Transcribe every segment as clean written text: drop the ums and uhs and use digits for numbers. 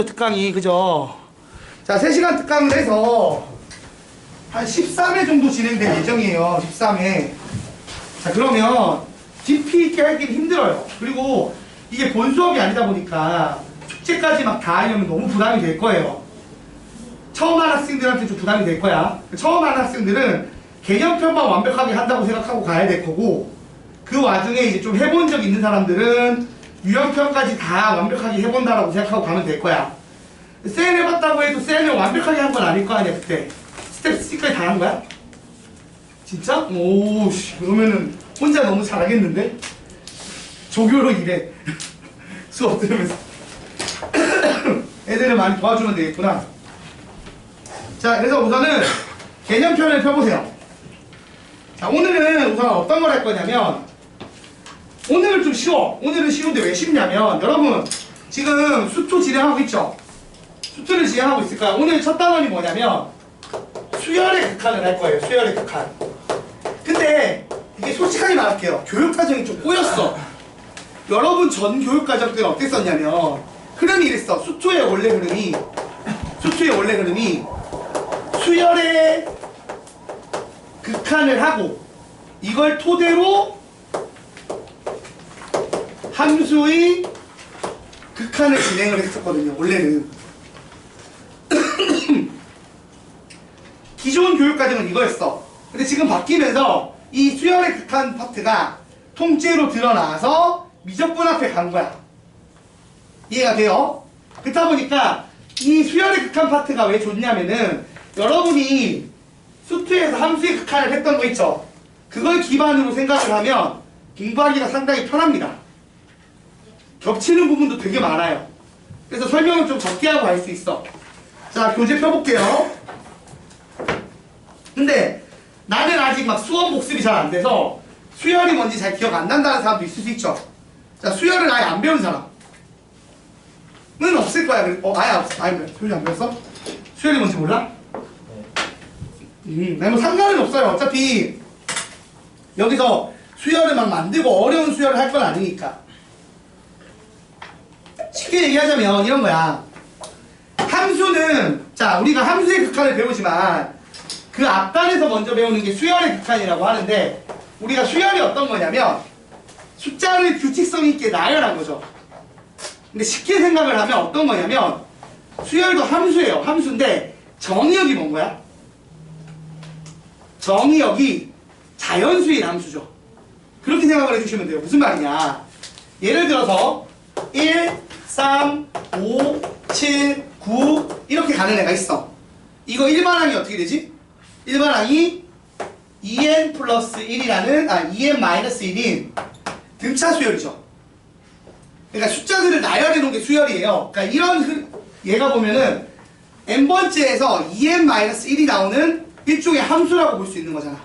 특강이 그죠? 자, 3시간 특강을 해서 한 13회 정도 진행될 예정이에요. 13회. 자, 그러면 깊이 있게 하긴 힘들어요. 그리고 이게 본 수업이 아니다 보니까 숙제까지 막 다 하려면 너무 부담이 될 거예요. 처음 하는 학생들한테 좀 부담이 될 거야. 처음 하는 학생들은 개념편만 완벽하게 한다고 생각하고 가야 될 거고, 그 와중에 이제 좀 해본 적 있는 사람들은 유형편까지 다 완벽하게 해본다라고 생각하고 가면 될 거야. 쌤 해봤다고 해도 쌤이 완벽하게 한 건 아닐 거 아니야, 그때. 스텝 3까지 다 한 거야? 진짜? 오씨, 그러면은 혼자 너무 잘하겠는데? 조교로 일해. 수업 들으면서. 애들을 많이 도와주면 되겠구나. 자, 그래서 우선은 개념편을 펴보세요. 자, 오늘은 우선 어떤 걸 할 거냐면, 오늘은 좀 쉬워. 오늘은 쉬운데 왜 쉽냐면, 여러분 지금 수투 진행하고 있죠? 수투를 진행하고 있을 거야. 오늘 첫 단원이 뭐냐면 수열의 극한을 할 거예요. 수열의 극한. 근데 이게 솔직하게 말할게요. 교육과정이 좀 꼬였어. 여러분 전 교육과정 때는 어땠었냐면 흐름이 이랬어. 수투의 원래 흐름이 수열의 극한을 하고 이걸 토대로 함수의 극한을 진행을 했었거든요. 원래는. 기존 교육과정은 이거였어. 근데 지금 바뀌면서 이 수열의 극한 파트가 통째로 드러나서 미적분 앞에 간 거야. 이해가 돼요? 그렇다 보니까 이 수열의 극한 파트가 왜 좋냐면은 여러분이 수투에서 함수의 극한을 했던 거 있죠? 그걸 기반으로 생각을 하면 공부하기가 상당히 편합니다. 겹치는 부분도 되게 많아요. 그래서 설명을 좀 적게 하고 갈 수 있어. 자, 교재 펴볼게요. 근데 나는 아직 막 수원 복습이 잘 안 돼서 수열이 뭔지 잘 기억 안 난다는 사람도 있을 수 있죠. 자, 수열을 아예 안 배운 사람은 없을 거야. 아예 없어. 아예 수열이 안 배웠어? 수열이 뭔지 몰라? 네, 뭐 상관은 없어요. 어차피 여기서 수열을 막 만들고 어려운 수열을 할 건 아니니까. 쉽게 얘기하자면 이런 거야. 함수는, 자, 우리가 함수의 극한을 배우지만 그 앞단에서 먼저 배우는 게 수열의 극한이라고 하는데, 우리가 수열이 어떤 거냐면 숫자를 규칙성 있게 나열한 거죠. 근데 쉽게 생각을 하면 어떤 거냐면 수열도 함수예요. 함수인데 정의역이 뭔 거야? 정의역이 자연수인 함수죠. 그렇게 생각을 해주시면 돼요. 무슨 말이냐, 예를 들어서 1, 3, 5, 7, 9 이렇게 가는 애가 있어. 이거 1반항이 어떻게 되지? 1반항이 2n 플러스 1이라는 2n 마이너스 1인 등차 수열이죠. 그러니까 숫자들을 나열해 놓은 게 수열이에요. 그러니까 이런 얘가 보면은 n번째에서 2n 마이너스 1이 나오는 일종의 함수라고 볼 수 있는 거잖아.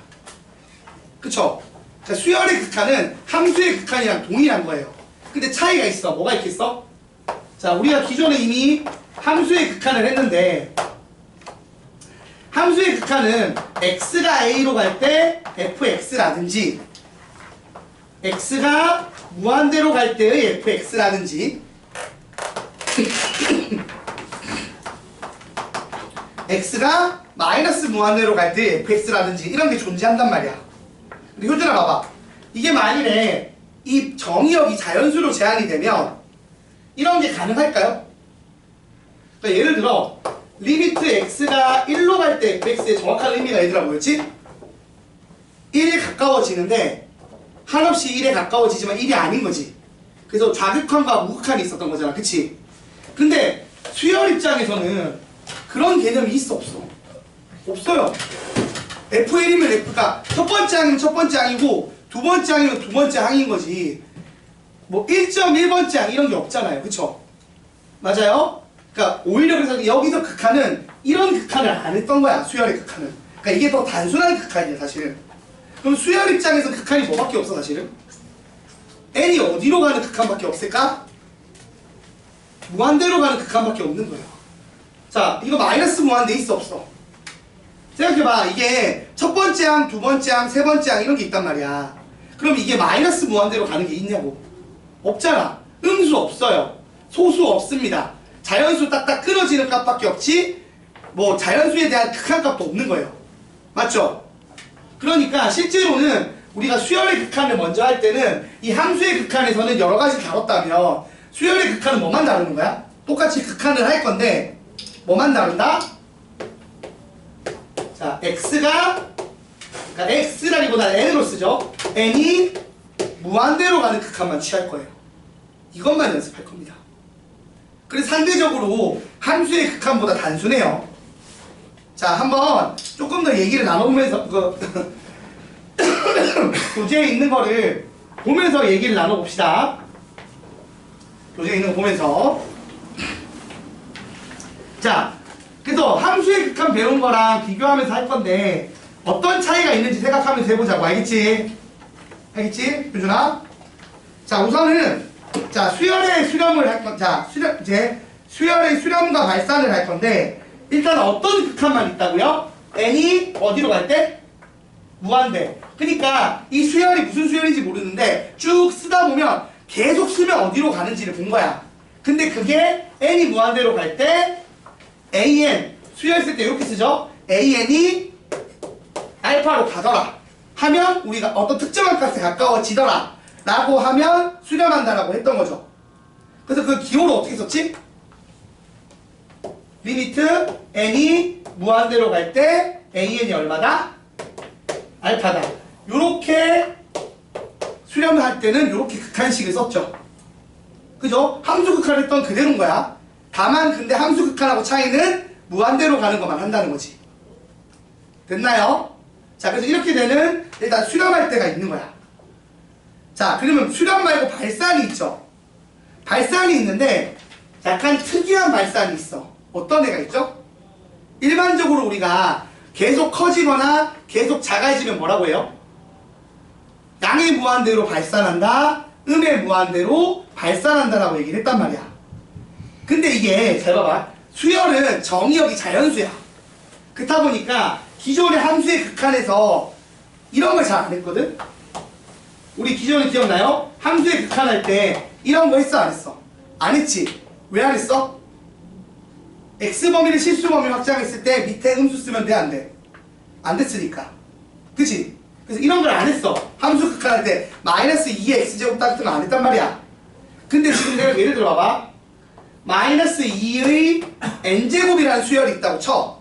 그쵸? 그러니까 수열의 극한은 함수의 극한이랑 동일한 거예요. 근데 차이가 있어. 뭐가 있겠어? 자, 우리가 기존에 이미 함수의 극한을 했는데, 함수의 극한은 x가 a로 갈 때 fx라든지 x가 무한대로 갈 때의 fx라든지 x가 마이너스 무한대로 갈 때의 fx라든지 이런 게 존재한단 말이야. 근데 효준아 봐봐. 이게 만일에 이 정의역이 자연수로 제한이 되면 이런 게 가능할까요? 그러니까 예를 들어 리미트 x가 1로 갈 때 fx의 정확한 의미가 얘들아 뭐였지? 1에 가까워지는데 한없이 1에 가까워지지만 1이 아닌 거지. 그래서 좌극한과 우극한이 있었던 거잖아. 그치? 근데 수열 입장에서는 그런 개념이 있어 없어? 없어요. f1이면 f가 첫 번째 항이면 첫 번째 항이고 두 번째 항이면 두 번째 항인 거지. 뭐 1.1번째 항 이런 게 없잖아요. 그쵸? 맞아요? 그러니까 오히려 그래서 여기서 극한은 이런 극한을 안 했던 거야. 수열의 극한은. 그러니까 이게 더 단순한 극한이야 사실은. 그럼 수열 입장에서 극한이 뭐밖에 없어 사실은? n이 어디로 가는 극한밖에 없을까? 무한대로 가는 극한밖에 없는 거예요. 자, 이거 마이너스 무한대 있어 없어? 생각해봐. 이게 첫 번째 항, 두 번째 항, 세 번째 항 이런 게 있단 말이야. 그럼 이게 마이너스 무한대로 가는 게 있냐고? 없잖아. 음수 없어요. 소수 없습니다. 자연수 딱딱 끊어지는 값밖에 없지 뭐 자연수에 대한 극한값도 없는 거예요. 맞죠? 그러니까 실제로는 우리가 수열의 극한을 먼저 할 때는 이 함수의 극한에서는 여러 가지 다뤘다면 수열의 극한은 뭐만 다루는 거야? 똑같이 극한을 할 건데 뭐만 다룬다? 자, x가 그러니까 x라기보다 n으로 쓰죠. n이 무한대로 가는 극한만 취할 거예요. 이것만 연습할 겁니다. 그래서 상대적으로 함수의 극한보다 단순해요. 자, 한번 조금 더 얘기를 나눠보면서 교재에 있는 거를 보면서 얘기를 나눠봅시다. 교재에 있는 거 보면서. 자, 그래서 함수의 극한 배운 거랑 비교하면서 할 건데 어떤 차이가 있는지 생각하면서 해보자고. 알겠지? 알겠지? 유준아? 자, 우선은 자, 수열의 수렴을 할 건, 자, 이제 수열의 수렴과 발산을 할 건데 일단 어떤 극한만 있다고요? n이 어디로 갈 때? 무한대. 그러니까 이 수열이 무슨 수열인지 모르는데 쭉 쓰다 보면 계속 쓰면 어디로 가는지를 본 거야. 근데 그게 n이 무한대로 갈 때 an 수열 쓸 때 이렇게 쓰죠. an이 알파로 가더라 하면 우리가 어떤 특정한 값에 가까워지더라 라고 하면 수렴한다라고 했던 거죠. 그래서 그 기호를 어떻게 썼지? 리미트 n이 무한대로 갈 때 an이 얼마다? 알파다. 요렇게 수렴을 할 때는 요렇게 극한식을 썼죠. 그죠? 함수 극한 했던 그대로인 거야. 다만 근데 함수 극한하고 차이는 무한대로 가는 것만 한다는 거지. 됐나요? 자, 그래서 이렇게 되는 일단 수렴할 때가 있는 거야. 자, 그러면 수렴 말고 발산이 있죠. 발산이 있는데 약간 특이한 발산이 있어. 어떤 애가 있죠? 일반적으로 우리가 계속 커지거나 계속 작아지면 뭐라고 해요? 양의 무한대로 발산한다, 음의 무한대로 발산한다라고 얘기를 했단 말이야. 근데 이게 잘 봐봐. 수열은 정의역이 자연수야. 그렇다 보니까 기존의 함수의 극한에서 이런 걸 잘 안 했거든? 우리 기존에 기억나요? 함수의 극한할 때 이런 거 했어 안 했어? 안 했지? 왜 안 했어? x범위를 실수범위 확장했을 때 밑에 음수 쓰면 돼 안 돼? 안 됐으니까. 그치? 그래서 이런 걸 안 했어. 함수 극한할 때 마이너스 2의 x제곱 같은 거 안 했단 말이야. 근데 지금 내가 예를 들어 봐봐. 마이너스 2의 n제곱이라는 수열이 있다고 쳐.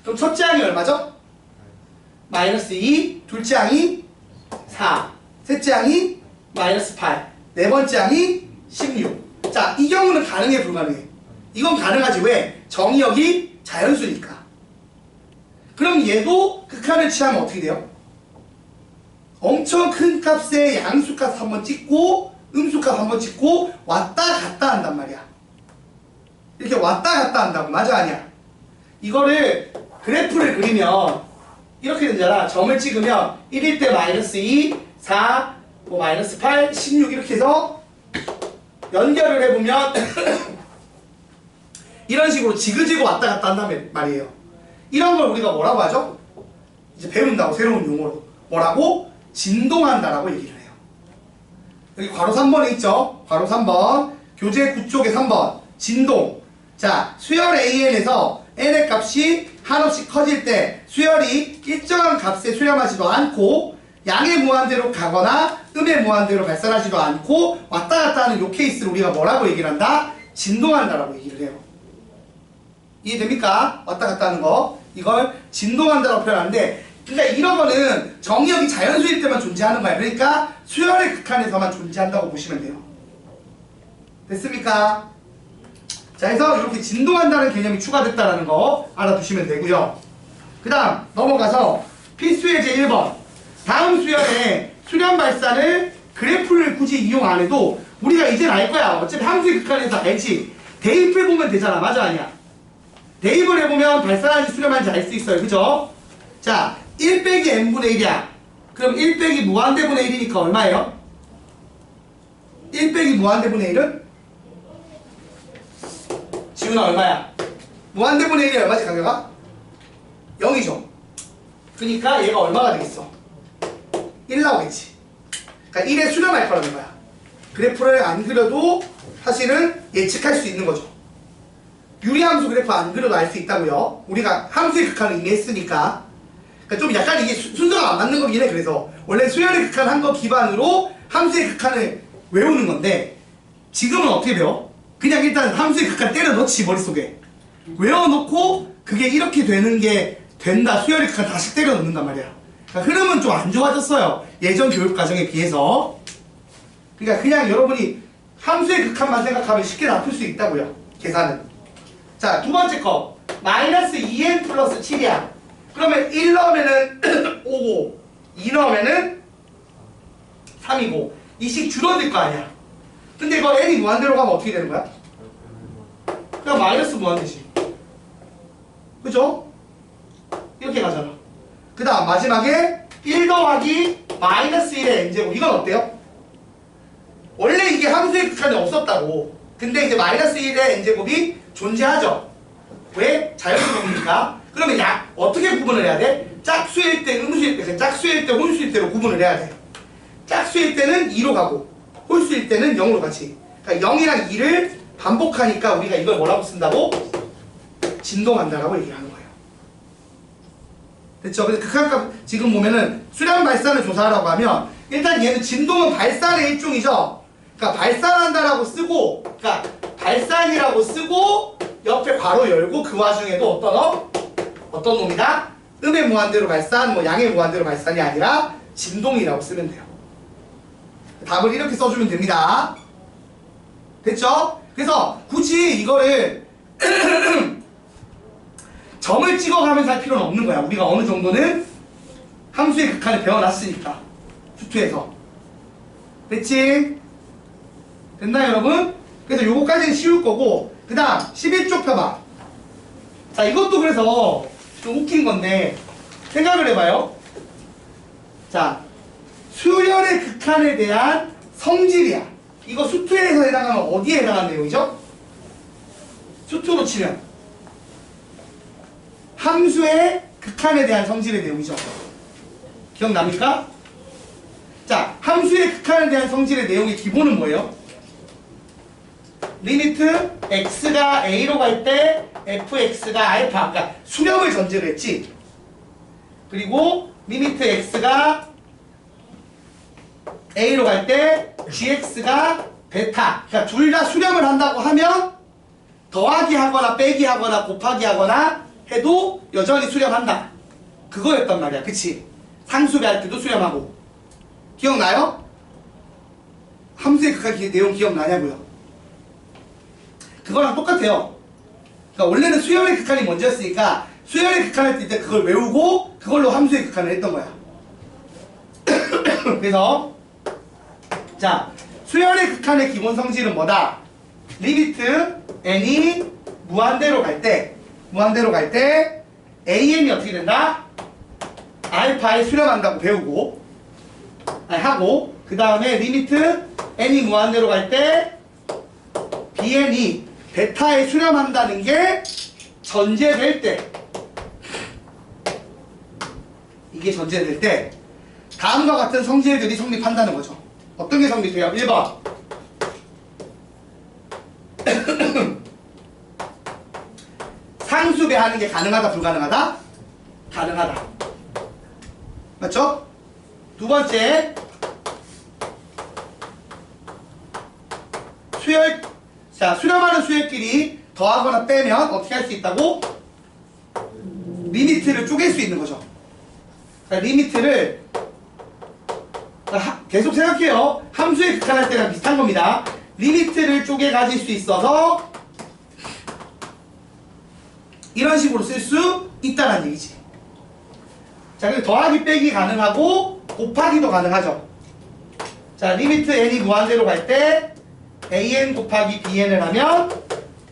그럼 첫째 항이 얼마죠? 마이너스 2, 둘째 항이 4, 셋째 항이 마이너스 8, 네 번째 항이 16. 자, 이 경우는 가능해 불가능해? 이건 가능하지. 왜? 정의역이 자연수니까. 그럼 얘도 극한을 취하면 어떻게 돼요? 엄청 큰 값에 양수값 한번 찍고 음수값 한번 찍고 왔다 갔다 한단 말이야. 이렇게 왔다 갔다 한다고. 맞아 아니야? 이거를 그래프를 그리면 이렇게 되잖아. 점을 찍으면 1일 때 마이너스 2, 4, 뭐 마이너스 8, 16 이렇게 해서 연결을 해보면 이런 식으로 지그재그 왔다 갔다 한다는 말이에요. 이런 걸 우리가 뭐라고 하죠? 이제 배운다고 새로운 용어로. 뭐라고? 진동한다라고 얘기를 해요. 여기 괄호 3번에 있죠? 괄호 3번. 교재 9쪽에 3번. 진동. 자, 수열 AN에서 N의 값이 한없이 커질 때 수열이 일정한 값에 수렴하지도 않고 양의 무한대로 가거나 음의 무한대로 발산하지도 않고 왔다 갔다 하는 요 케이스를 우리가 뭐라고 얘기를 한다? 진동한다라고 얘기를 해요. 이해됩니까? 왔다 갔다 하는 거. 이걸 진동한다라고 표현하는데 그러니까 이런 거는 정의역이 자연수일 때만 존재하는 거야. 그러니까 수열의 극한에서만 존재한다고 보시면 돼요. 됐습니까? 자, 해서 이렇게 진동한다는 개념이 추가됐다는 거 알아두시면 되고요. 그 다음 넘어가서 필수의 제1번. 다음 수열에 수렴 발산을 그래프를 굳이 이용 안 해도 우리가 이제는 알 거야. 어차피 함수의 극한에서 알지. 대입해보면 되잖아. 맞아 아니야? 대입을 해보면 발산하는지 수렴하는지 알 수 있어요. 그죠? 자, 1 빼기 n분의 1이야. 그럼 1 빼기 무한대분의 1이니까 얼마예요? 1 빼기 무한대분의 1은? 지훈아 얼마야? 무한대분의 1이 얼마지 가격아? 0이죠. 그러니까 얘가 얼마가 되겠어? 1 나오겠지. 그러니까 1에 수렴할 거라는 거야. 그래프를 안 그려도 사실은 예측할 수 있는 거죠. 유리함수 그래프 안 그려도 알 수 있다고요. 우리가 함수의 극한을 이미 했으니까. 그러니까 좀 약간 이게 순서가 안 맞는 거긴 해. 그래서 원래 수열의 극한 한 거 기반으로 함수의 극한을 외우는 건데 지금은 어떻게 배워? 그냥 일단 함수의 극한 때려 넣지 머릿속에. 외워놓고 그게 이렇게 되는 게 된다. 수열의 극한 다시 때려 넣는단 말이야. 그러니까 흐름은 좀 안 좋아졌어요. 예전 교육 과정에 비해서. 그러니까 그냥 여러분이 함수의 극한만 생각하면 쉽게 다 풀 수 있다고요. 계산은. 자, 두 번째 거. 마이너스 2n 플러스 7이야. 그러면 1 넣으면은 5고 2 넣으면은 3이고 이 식 줄어들 거 아니야. 근데 이거 n이 무한대로 가면 어떻게 되는 거야? 그냥 마이너스 무한대지. 그죠? 이렇게 가잖아. 그 다음 마지막에 1 더하기 마이너스 1의 n제곱. 이건 어때요? 원래 이게 함수의 극한이 없었다고. 근데 이제 마이너스 1의 n제곱이 존재하죠. 왜? 자연수니까. 그러면 어떻게 구분을 해야 돼? 짝수일 때, 음수일 때, 짝수일 때, 혼수일 때로 구분을 해야 돼. 짝수일 때는 2로 가고, 홀수일 때는 0으로 가지. 그러니까 0이랑 2를 반복하니까 우리가 이걸 뭐라고 쓴다고? 진동한다라고 얘기를 하는 거예요. 됐죠? 그래서 극한값 지금 보면은 수량 발산을 조사하라고 하면 일단 얘는 진동은 발산의 일종이죠. 그러니까 발산한다라고 쓰고, 그러니까 발산이라고 쓰고 옆에 괄호 열고 그 와중에도 어떤 놈이다? 음의 무한대로 발산, 뭐 양의 무한대로 발산이 아니라 진동이라고 쓰면 돼요. 답을 이렇게 써주면 됩니다. 됐죠? 그래서 굳이 이거를 점을 찍어가면서 할 필요는 없는 거야. 우리가 어느 정도는 함수의 극한을 배워놨으니까. 수투에서. 됐지? 됐나요, 여러분? 그래서 요거까지는 쉬울 거고, 그 다음 11쪽 펴봐. 자, 이것도 그래서 좀 웃긴 건데 생각을 해봐요. 자, 수열의 극한에 대한 성질이야. 이거 수투에서 해당하면 어디에 해당하는 내용이죠? 수투로 치면 함수의 극한에 대한 성질의 내용이죠. 기억납니까? 자, 함수의 극한에 대한 성질의 내용의 기본은 뭐예요? 리미트 x가 a로 갈 때 fx가 알파, 그러니까 수렴을 전제로 했지. 그리고 리미트 x가 a로 갈 때 gx가 베타, 그러니까 둘 다 수렴을 한다고 하면 더하기 하거나 빼기 하거나 곱하기 하거나 해도 여전히 수렴한다. 그거였단 말이야. 그치? 상수배할 때도 수렴하고. 기억나요? 함수의 극한 내용 기억나냐고요? 그거랑 똑같아요. 그러니까 원래는 수열의 극한이 먼저였으니까 수열의 극한을 할 때 그걸 외우고 그걸로 함수의 극한을 했던 거야. 그래서 자, 수열의 극한의 기본 성질은 뭐다? 리미트 n이 무한대로 갈 때 an이 어떻게 된다? 알파에 수렴한다고 배우고 하고, 그 다음에 리미트 n이 무한대로 갈 때 bn이 베타에 수렴한다는 게 전제될 때, 이게 전제될 때 다음과 같은 성질들이 성립한다는 거죠. 어떤 게 성립해요? 1번 상수배하는 게 가능하다, 불가능하다? 가능하다. 맞죠? 두 번째, 수렴하는 수열끼리 더하거나 빼면 어떻게 할 수 있다고? 리미트를 쪼갤 수 있는 거죠. 그러니까 리미트를 계속 생각해요. 함수의 극한할 때랑 비슷한 겁니다. 리미트를 쪼개 가질 수 있어서 이런 식으로 쓸 수 있다는 얘기지. 자, 그리고 더하기 빼기 가능하고 곱하기도 가능하죠. 자, 리미트 n이 무한대로 갈 때 an 곱하기 bn을 하면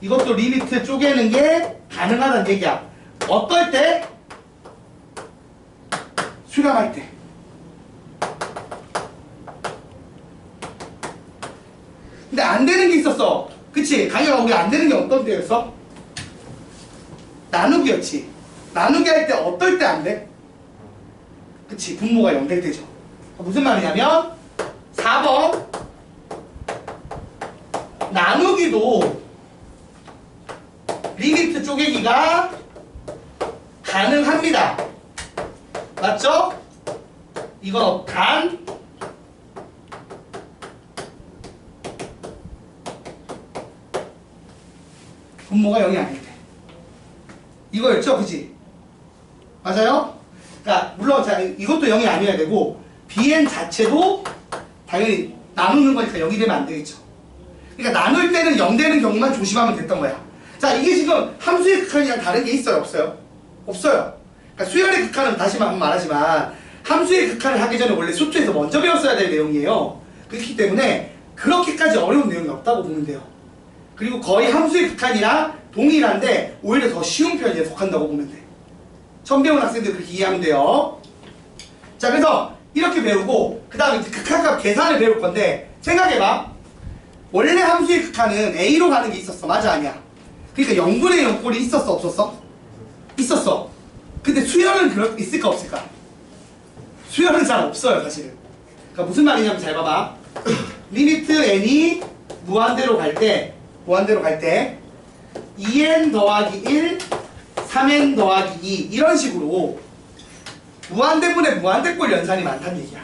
이것도 리미트 쪼개는 게 가능하다는 얘기야. 어떨 때? 수렴할 때. 근데 안 되는 게 있었어. 그치? 강의가 우리 안 되는 게 어떤 때였어? 나누기였지. 나누기 할 때 어떨 때 안 돼? 그치? 분모가 연결되죠. 무슨 말이냐면 4번 나누기도 리미트 쪼개기가 가능합니다. 맞죠? 이건 단 분모가 0이 아닐 때 이거였죠, 그지? 맞아요? 그러니까 물론 자 이것도 0이 아니어야 되고 bn 자체도 당연히 나누는 거니까 0이 되면 안 되겠죠. 그러니까 나눌 때는 0 되는 경우만 조심하면 됐던 거야. 자, 이게 지금 함수의 극한이랑 다른 게 있어요, 없어요? 없어요. 그러니까 수열의 극한은 다시 한번 말하지만 함수의 극한을 하기 전에 원래 수투에서 먼저 배웠어야 될 내용이에요. 그렇기 때문에 그렇게까지 어려운 내용이 없다고 보면 돼요. 그리고 거의 함수의 극한이랑 동일한데 오히려 더 쉬운 편에 속한다고 보면 돼. 처음 배운 학생들 그렇게 이해하면 돼요. 자, 그래서 이렇게 배우고 그 다음에 극한값 계산을 배울 건데 생각해봐. 원래 함수의 극한은 A로 가는 게 있었어. 맞아, 아니야? 그러니까 0분의 0꼴이 있었어, 없었어? 있었어. 근데 수열은 있을까, 없을까? 수열은 잘 없어요, 사실은. 그러니까 무슨 말이냐면 잘 봐봐. 리미트 n이 무한대로 갈 때 2n 더하기 1, 3n 더하기 2 이런 식으로 무한대분의 무한대꼴 연산이 많다는 얘기야.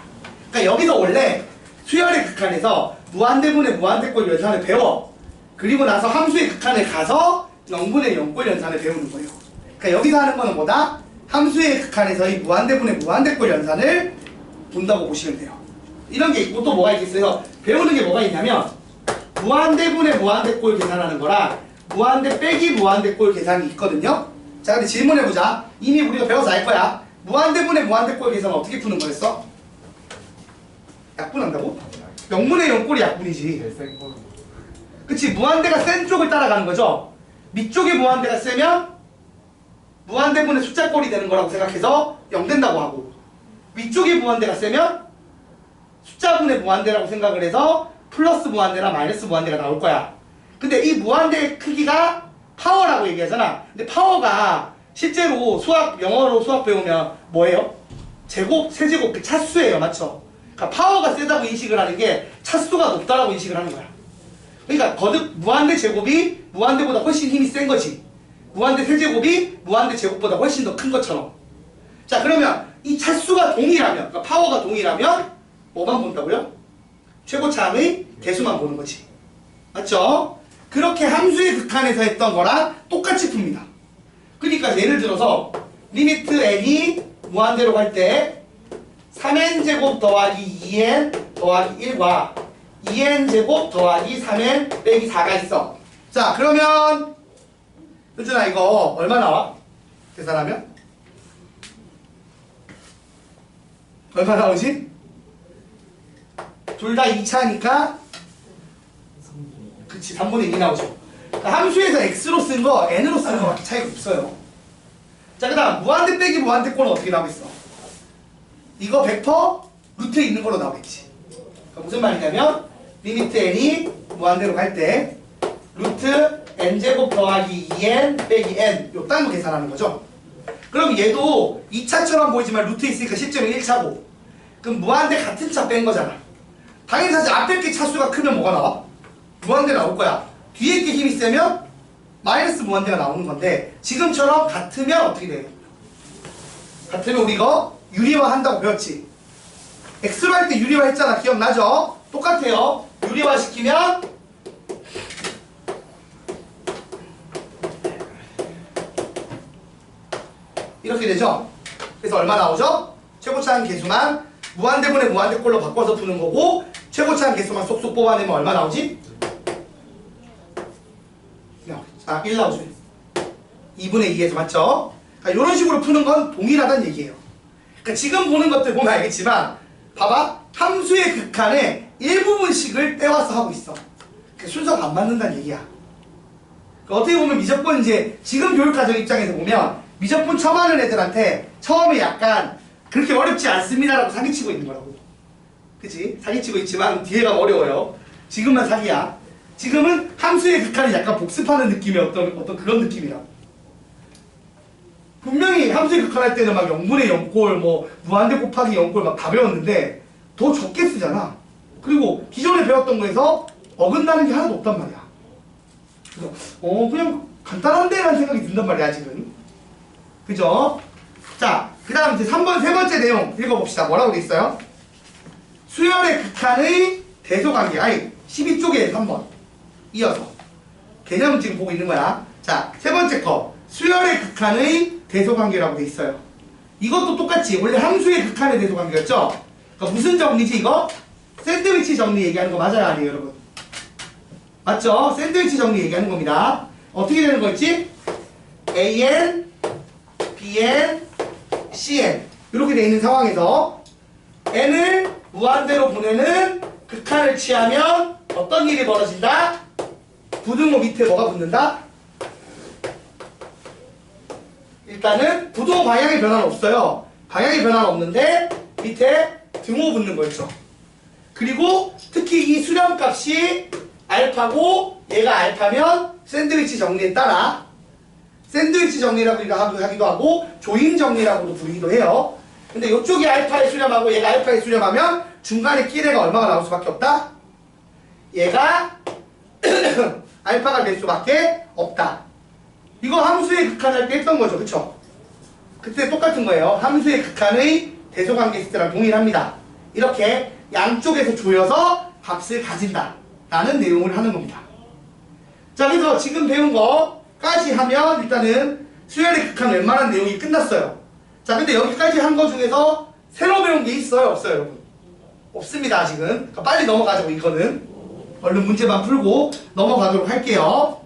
그러니까 여기서 원래 수열의 극한에서 무한대분의 무한대꼴 연산을 배워. 그리고 나서 함수의 극한에 가서 0분의 0꼴 연산을 배우는 거예요. 그러니까 여기서 하는 거는 뭐다? 함수의 극한에서의 무한대분의 무한대꼴 연산을 본다고 보시면 돼요. 이런 게 있고 또 뭐가 있겠어요? 배우는 게 뭐가 있냐면 무한대분의 무한대꼴 계산하는 거랑 무한대 빼기 무한대꼴 계산이 있거든요. 자, 근데 질문해보자. 이미 우리가 배워서 알 거야. 무한대분의 무한대꼴 계산은 어떻게 푸는 거였어? 약분한다고? 0분의 0꼴이 약분이지. 그치? 무한대가 센 쪽을 따라가는 거죠. 밑쪽에 무한대가 세면 무한대분의 숫자꼴이 되는 거라고 생각해서 0 된다고 하고, 위쪽에 무한대가 세면 숫자분의 무한대라고 생각을 해서 플러스 무한대나 마이너스 무한대가 나올 거야. 근데 이 무한대의 크기가 파워라고 얘기하잖아. 근데 파워가 실제로 영어로 수학 배우면 뭐예요? 제곱, 세제곱, 그 차수예요. 맞죠? 그러니까 파워가 세다고 인식을 하는 게 차수가 높다라고 인식을 하는 거야. 그러니까 거듭 무한대 제곱이 무한대보다 훨씬 힘이 센 거지. 무한대 세제곱이 무한대 제곱보다 훨씬 더 큰 것처럼. 자, 그러면 이 차수가 동일하면, 그러니까 파워가 동일하면 뭐만 본다고요? 최고차항의 개수만 보는 거지. 맞죠? 그렇게 함수의 극한에서 했던 거랑 똑같이 풉니다. 그러니까 예를 들어서 리미트 n이 무한대로 갈 때 3n제곱 더하기 2n 더하기 1과 2n제곱 더하기 3n 빼기 4가 있어. 자, 그러면 효준아 이거 얼마 나와? 계산하면? 얼마 나오지? 둘 다 2차니까 그치, 3분의 2 나오죠. 그러니까 함수에서 x로 쓴 거 n으로 쓴 거 차이가 없어요. 자, 그 다음 무한대 빼기 무한대 꼴은 어떻게 나오겠어? 이거 100% 루트에 있는 걸로 나오겠지. 그러니까 무슨 말이냐면 리미트 n이 무한대로 갈 때 루트 n제곱 더하기 2n 빼기 n 요딴 거 계산하는 거죠. 그럼 얘도 2차처럼 보이지만 루트에 있으니까 실제로 1차고, 그럼 무한대 같은 차 뺀 거잖아. 당연히 사실 앞에 게 차수가 크면 뭐가 나와? 무한대 나올 거야. 뒤에 게 힘이 세면 마이너스 무한대가 나오는 건데, 지금처럼 같으면 어떻게 돼요? 같으면 우리 이거 유리화 한다고 배웠지. x로 할 때 유리화 했잖아. 기억나죠? 똑같아요. 유리화 시키면 이렇게 되죠. 그래서 얼마 나오죠? 최고차항 계수만 무한대분의 무한대꼴로 바꿔서 푸는 거고, 최고차항 계수만 쏙쏙 뽑아내면 얼마 나오지? 1 나오죠. 2분의 2에서 맞죠? 그러니까 이런 식으로 푸는 건 동일하다는 얘기예요. 그러니까 지금 보는 것들 보면 알겠지만 봐봐. 함수의 극한의 일부분씩을 떼와서 하고 있어. 순서가 안 맞는다는 얘기야. 그러니까 어떻게 보면 미적분 이제 지금 교육과정 입장에서 보면 미적분 처음 하는 애들한테 처음에 약간 그렇게 어렵지 않습니다라고 사기치고 있는 거라고. 그치? 사기치고 있지만 뒤에가 어려워요. 지금만 사기야. 지금은 함수의 극한이 약간 복습하는 느낌의 어떤 그런 느낌이야. 분명히 함수의 극한 할 때는 막 0분의 0꼴, 뭐 무한대 곱하기 0꼴 막 다 배웠는데 더 적게 쓰잖아. 그리고 기존에 배웠던 거에서 어긋나는 게 하나도 없단 말이야. 그래서 그냥 간단한데? 라는 생각이 든단 말이야 지금. 그죠? 자, 그 다음 이제 세 번째 내용 읽어봅시다. 뭐라고 돼 있어요? 수열의 극한의 대소관계. 아니 12쪽에 3번 이어서 개념은 지금 보고 있는 거야. 자, 세 번째 거 수열의 극한의 대소관계라고 돼 있어요. 이것도 똑같이 원래 함수의 극한의 대소관계였죠? 그러니까 무슨 정리지 이거? 샌드위치 정리 얘기하는 거 맞아요 아니에요 여러분? 맞죠? 샌드위치 정리 얘기하는 겁니다. 어떻게 되는 거였지? AN, BN, CN 이렇게 돼 있는 상황에서 N을 무한대로 보내는 극한을 취하면 어떤 일이 벌어진다? 부등호 밑에 뭐가 붙는다? 일단은 부등호 방향의 변화는 없어요. 방향의 변화는 없는데 밑에 등호 붙는 거였죠. 그리고 특히 이 수렴값이 알파고 얘가 알파면 샌드위치 정리에 따라 샌드위치 정리라고 하기도 하고 조인 정리라고도 부르기도 해요. 근데 이쪽이 알파의 수렴하고 얘가 알파의 수렴하면 중간에 끼래가 얼마가 나올 수밖에 없다? 얘가 알파가 될 수밖에 없다. 이거 함수의 극한할 때 했던 거죠. 그쵸? 그때 똑같은 거예요. 함수의 극한의 대소관계 시스템랑 동일합니다. 이렇게 양쪽에서 조여서 값을 가진다 라는 내용을 하는 겁니다. 자, 그래서 지금 배운 거까지 하면 일단은 수열의 극한 웬만한 내용이 끝났어요. 자, 근데 여기까지 한 거 중에서 새로 배운 게 있어요? 없어요 여러분? 없습니다 아직은. 그러니까 빨리 넘어가자고. 이거는 얼른 문제만 풀고 넘어가도록 할게요.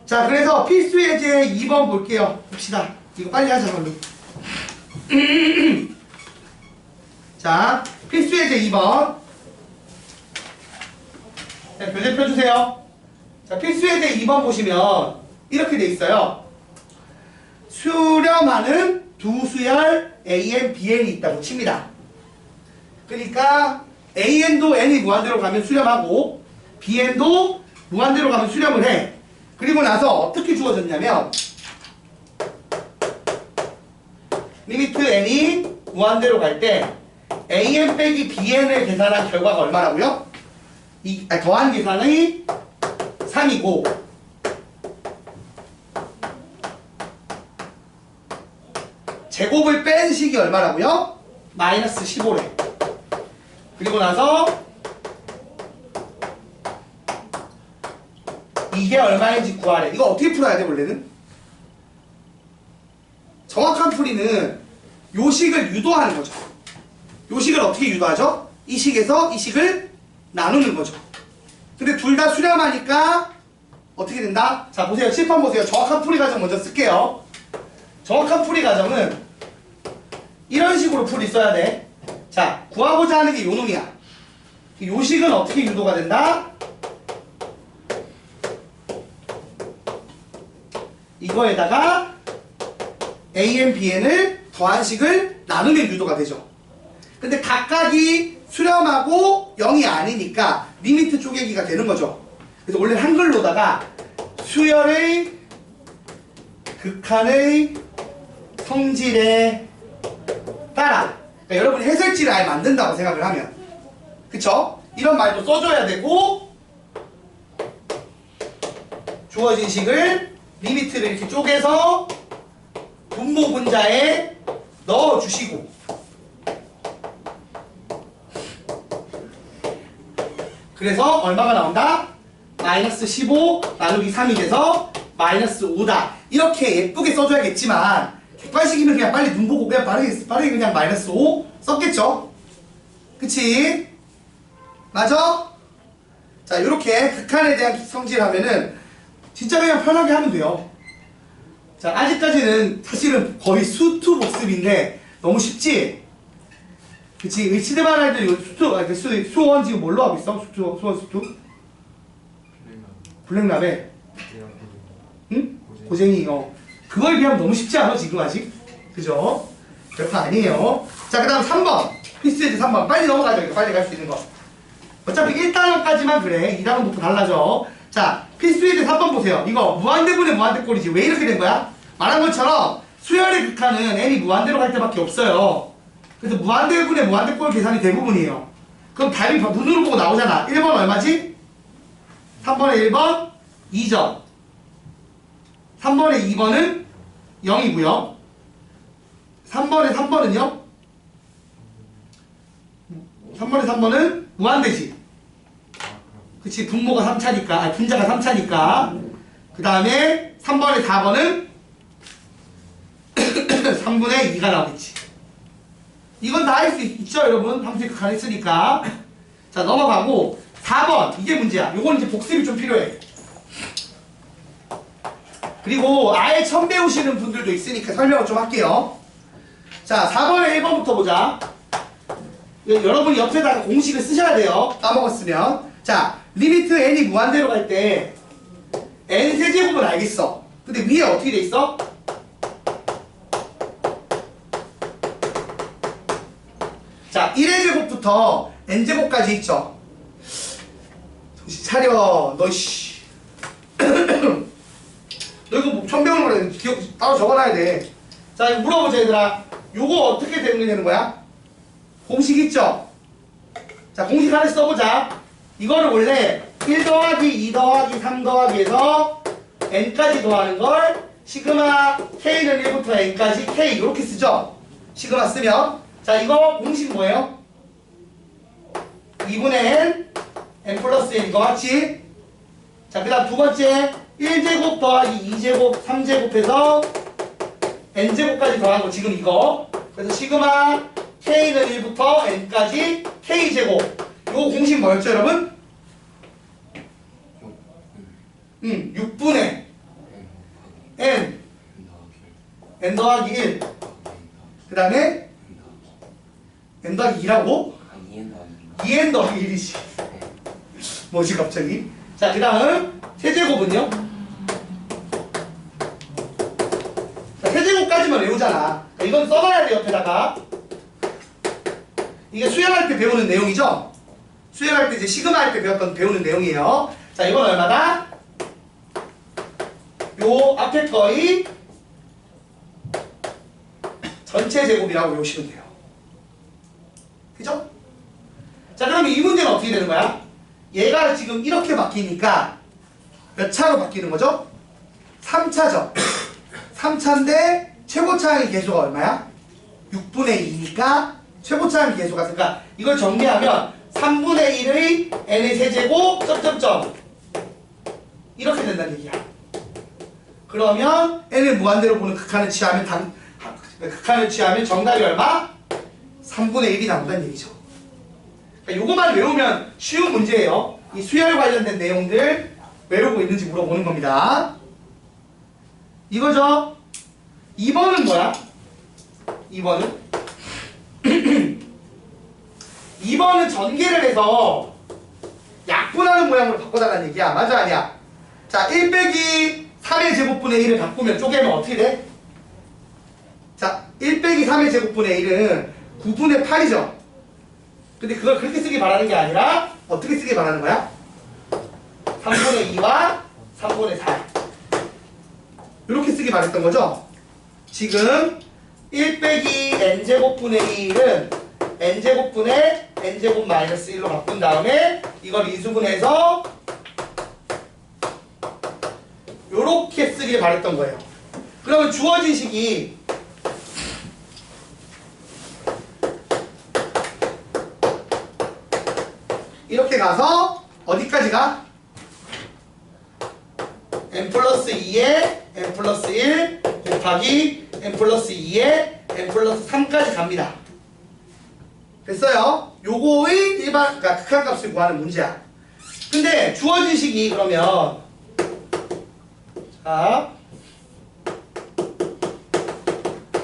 자, 그래서 필수 예제 2번 볼게요. 봅시다. 이거 빨리 하자 얼른. 자, 필수 예제 2번. 자, 교재 펴주세요. 자, 필수 예제 2번 보시면 이렇게 돼 있어요. 수렴하는 두 수열 AN, BN이 있다고 칩니다. 그러니까 AN도 N이 무한대로 가면 수렴하고 BN도 무한대로 가면 수렴을 해. 그리고 나서 어떻게 주어졌냐면 리미트 N이 무한대로 갈 때 AN 빼기 BN을 계산한 결과가 얼마라고요? 더한 계산의 3이고 제곱을 뺀 식이 얼마라고요? 마이너스 15래. 그리고 나서 이게 얼마인지 구하래. 이거 어떻게 풀어야 돼 원래는? 정확한 풀이는 요 식을 유도하는 거죠. 요 식을 어떻게 유도하죠? 이 식에서 이 식을 나누는 거죠. 근데 둘 다 수렴하니까 어떻게 된다? 자, 보세요. 칠판 보세요. 정확한 풀이 과정 먼저 쓸게요. 정확한 풀이 과정은 이런 식으로 풀이 써야 돼. 자, 구하고자 하는 게 요 놈이야. 요 식은 어떻게 유도가 된다? 이거에다가 AN, BN을 더한 식을 나누면 유도가 되죠. 근데 각각이 수렴하고 0이 아니니까 리미트 쪼개기가 되는 거죠. 그래서 원래 한글로다가 수열의 극한의 성질에 따라, 그러니까 여러분이 해설지를 아예 만든다고 생각을 하면, 그쵸? 이런 말도 써줘야 되고 주어진 식을 리미트를 이렇게 쪼개서 분모 분자에 넣어주시고 그래서 얼마가 나온다? 마이너스 15 나누기 3이 돼서 마이너스 5다. 이렇게 예쁘게 써줘야겠지만 객관식이면 그냥 빨리 눈 보고 그냥 빠르게 그냥 마이너스 5 썼겠죠? 그치? 맞아? 자, 이렇게 극한에 대한 성질하면은 진짜 그냥 편하게 하면 돼요. 자, 아직까지는 사실은 거의 수투 복습인데 너무 쉽지? 그치? 의치대반 할때 수원 지금 뭘로 하고 있어? 수원 수투? 블랙라벨. 응? 고쟁이. 그거에 비하면 너무 쉽지 않아 지금 아직? 그죠? 별거 아니에요. 자, 그 다음 3번 필수예제 3번 빨리 넘어가죠. 이거 빨리 갈 수 있는 거. 어차피 1단원까지만 그래. 2단원부터 달라져. 자, 필수예제 3번 보세요. 이거 무한대분의 무한대꼴이지. 왜 이렇게 된 거야? 말한 것처럼 수열의 극한은 n이 무한대로 갈 때밖에 없어요. 그래서 무한대분의 무한대꼴 계산이 대부분이에요. 그럼 답이 눈으로 보고 나오잖아. 1번 얼마지? 3번에 1번 2점. 3번에 2번은 0이고요. 3번에 3번은요? 3번에 3번은 무한대지. 그치, 분모가 3차니까, 아니, 분자가 3차니까. 그 다음에 3번에 4번은 3분의 2가 나오겠지. 이건 다 할 수 있죠, 여러분? 함수의 극한을 했으니까. 자, 넘어가고 4번, 이게 문제야. 요건 이제 복습이 좀 필요해. 그리고 아예 처음 배우시는 분들도 있으니까 설명을 좀 할게요. 자, 4번에 1번부터 보자. 여러분이 옆에다가 공식을 쓰셔야 돼요. 까먹었으면. 자, 리미트 n이 무한대로 갈 때 n 세제곱은 알겠어. 근데 위에 어떻게 돼 있어? 자, 1의 제곱부터 n제곱까지 있죠. 정신 차려. 너 씨. 너 이거 뭐 처음 배우는 거라 기억 따로 적어놔야 돼. 자, 이거 물어보자 얘들아. 요거 어떻게 되는 거야? 공식 있죠? 자, 공식 하나 써보자. 이거를 원래 1 더하기 2 더하기 3 더하기에서 n까지 더하는 걸 시그마 k는 1부터 n까지 k 이렇게 쓰죠? 시그마 쓰면. 자, 이거 공식 뭐예요? 2분의 n 플러스 n 이거 맞지? 자, 그 다음 두 번째 1제곱 더하기 2제곱 3제곱해서 n제곱까지 더한 거 지금 이거. 그래서 시그마 k는 1부터 n까지 k제곱. 요 공식 뭐였죠 여러분? 6분의 n 더하기 1. 그 다음에 n 더하기 2라고? 2n 더하기 1이지. 뭐지 갑자기? 자, 그 다음 세제곱은요? 자, 세제곱까지만 외우잖아. 그러니까 이건 써놔야 돼 옆에다가. 이게 수열할 때 배우는 내용이죠? 수열할 때 이제 시그마 할 때 배우는 내용이에요. 자, 이건 얼마다? 요 앞에 거의 전체 제곱이라고 외우시면 돼요. 그죠? 자, 그러면 이 문제는 어떻게 되는 거야? 얘가 지금 이렇게 바뀌니까 몇 차로 바뀌는 거죠? 3차죠. 3차인데 최고차항의 계수가 얼마야? 6분의 2니까 최고차항 계수가, 그러니까 이걸 정리하면 3분의 1의 n의 세제곱 점점점 이렇게 된다는 얘기야. 그러면 n을 무한대로 보는 극한을 취하면 극한을 취하면 정답이 얼마? 3분의 1이 나온다는 얘기죠. 그러니까 요거만 외우면 쉬운 문제예요. 이 수열 관련된 내용들 외우고 있는지 물어보는 겁니다. 이거죠. 2번은 뭐야? 2번은 2번은 전개를 해서 약분하는 모양으로 바꿔달라는 얘기야. 맞아 아니야? 자, 1 빼기 3의 제곱분의 1을 바꾸면 쪼개면 어떻게 돼? 자, 1 빼기 3의 제곱분의 1은 9분의 8이죠. 근데 그걸 그렇게 쓰기 바라는 게 아니라 어떻게 쓰기 바라는 거야? 3분의 2와 3분의 4 이렇게 쓰기 바랬던 거죠? 지금 1 빼기 n제곱분의 1은 n제곱분의 n제곱 마이너스 1로 바꾼 다음에 이걸 이수분해서 요렇게 쓰길 바랬던 거예요. 그러면 주어진 식이 이렇게 가서 어디까지 가? n 플러스 2에 n 플러스 1 곱하기 n 플러스 2에 n 플러스 3까지 갑니다. 됐어요? 요거의 일반, 그러니까 극한값을 구하는 문제야. 근데 주어진 식이 그러면 자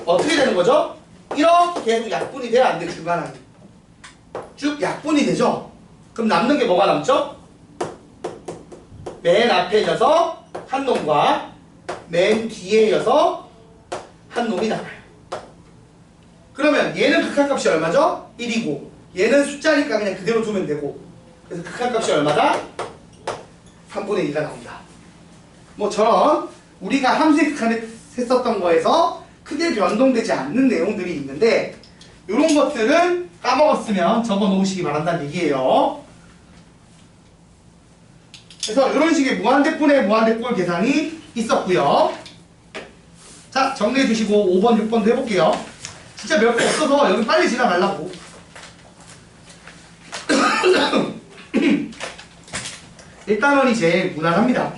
어떻게 되는 거죠? 이렇게 계속 약분이 돼야 안 돼, 중간에. 쭉 약분이 되죠? 그럼 남는 게 뭐가 남죠? 맨 앞에 이어서 한 놈과 맨 뒤에 이어서 한 놈이 나와요. 그러면 얘는 극한값이 얼마죠? 1이고 얘는 숫자니까 그냥 그대로 두면 되고, 그래서 극한값이 얼마다? 3분의 2가 나온다. 뭐 저런 우리가 함수의 극한을 했었던 거에서 크게 변동되지 않는 내용들이 있는데 이런 것들은 까먹었으면 적어 놓으시기 바란다는 얘기예요. 그래서 이런 식의 무한대분의 무한대꼴 계산이 있었고요. 자, 정리해 주시고 5번, 6번도 해볼게요. 진짜 몇 개 없어서 여기 빨리 지나가려고. 일단원이 제일 무난합니다.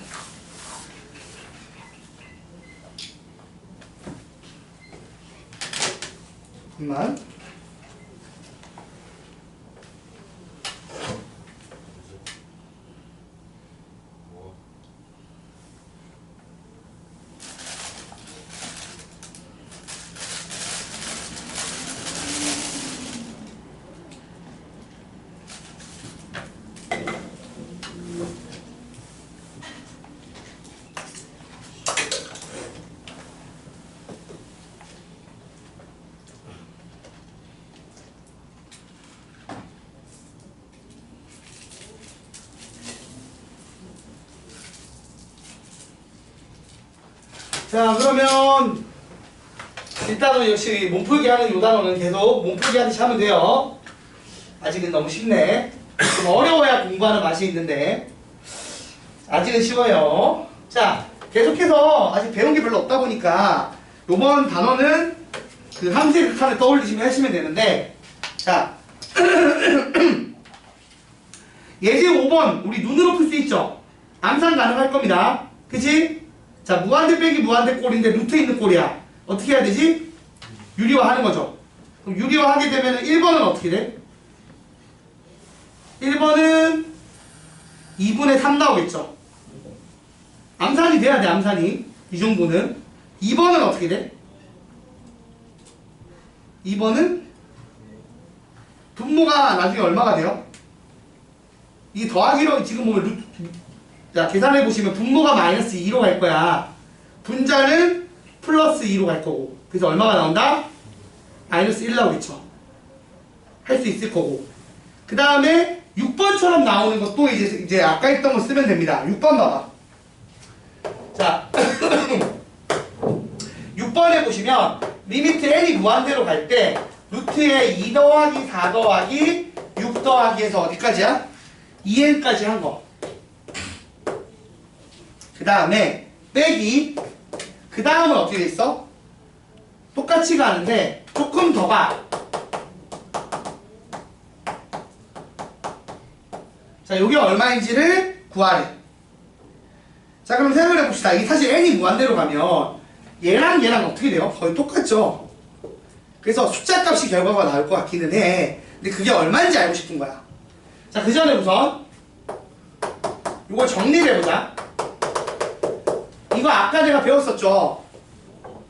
잠깐만. 자, 그러면 일단은 역시 몸풀기 하는 요 단어는 계속 몸풀기 하듯이 하면 돼요. 아직은 너무 쉽네. 좀 어려워야 공부하는 맛이 있는데 아직은 쉬워요. 자, 계속해서 아직 배운 게 별로 없다 보니까 요번 단어는 그 함수의 극한을 떠올리시면 하시면 되는데, 자 예제 5번 우리 눈으로 풀 수 있죠? 암산 가능할 겁니다. 그치? 자, 무한대 빼기 무한대 꼴인데 루트 있는 꼴이야. 어떻게 해야 되지? 유리화하는 거죠. 그럼 유리화하게 되면 1번은 어떻게 돼? 1번은 2분의 3 나오겠죠. 암산이 돼야 돼, 암산이. 이 정도는. 2번은 어떻게 돼? 2번은 분모가 나중에 얼마가 돼요? 이게 더하기로 지금 보면 루트, 자, 계산해 보시면 분모가 마이너스 2로 갈 거야. 분자는 플러스 2로 갈 거고. 그래서 얼마가 나온다? 마이너스 1 나오겠죠. 할 수 있을 거고. 그 다음에 6번처럼 나오는 것도 이제 아까 했던 거 쓰면 됩니다. 6번 봐봐. 자, 6번에 보시면 리미트 n이 무한대로 갈 때 루트에 2 더하기 4 더하기 6 더하기 해서 어디까지야? 2n까지 한 거. 그 다음에 빼기. 그 다음은 어떻게 돼 있어? 똑같이 가는데 조금 더 가. 자, 요게 얼마인지를 구하래. 자, 그럼 생각을 해봅시다. 이게 사실 n이 무한대로 가면 얘랑 얘랑 어떻게 돼요? 거의 똑같죠. 그래서 숫자 값이 결과가 나올 것 같기는 해. 근데 그게 얼마인지 알고 싶은 거야. 자, 그 전에 우선 이걸 정리를 해보자. 이거 아까 내가 배웠었죠.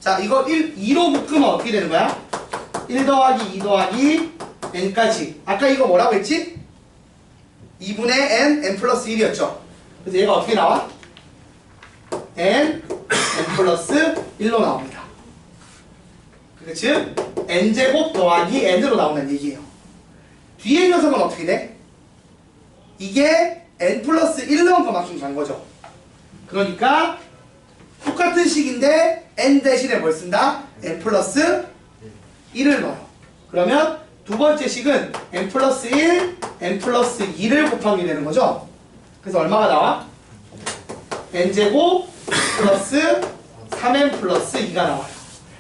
자, 이거 2로 묶으면 어떻게 되는 거야? 1 더하기 2 더하기 n까지. 아까 이거 뭐라고 했지? 2분의 n 플러스 1이었죠. 그래서 얘가 어떻게 나와? n 플러스 1로 나옵니다. 즉 n제곱 더하기 n으로 나온다는 얘기예요. 뒤에 녀석은 어떻게 돼? 이게 n 플러스 1 넣은 것만큼 간 거죠. 그러니까 똑같은 식인데 n 대신에 뭘 쓴다? n 플러스 1을 넣어요. 그러면 두 번째 식은 n 플러스 1, n 플러스 2를 곱하게 되는 거죠. 그래서 얼마가 나와? n제곱 플러스 3n 플러스 2가 나와요.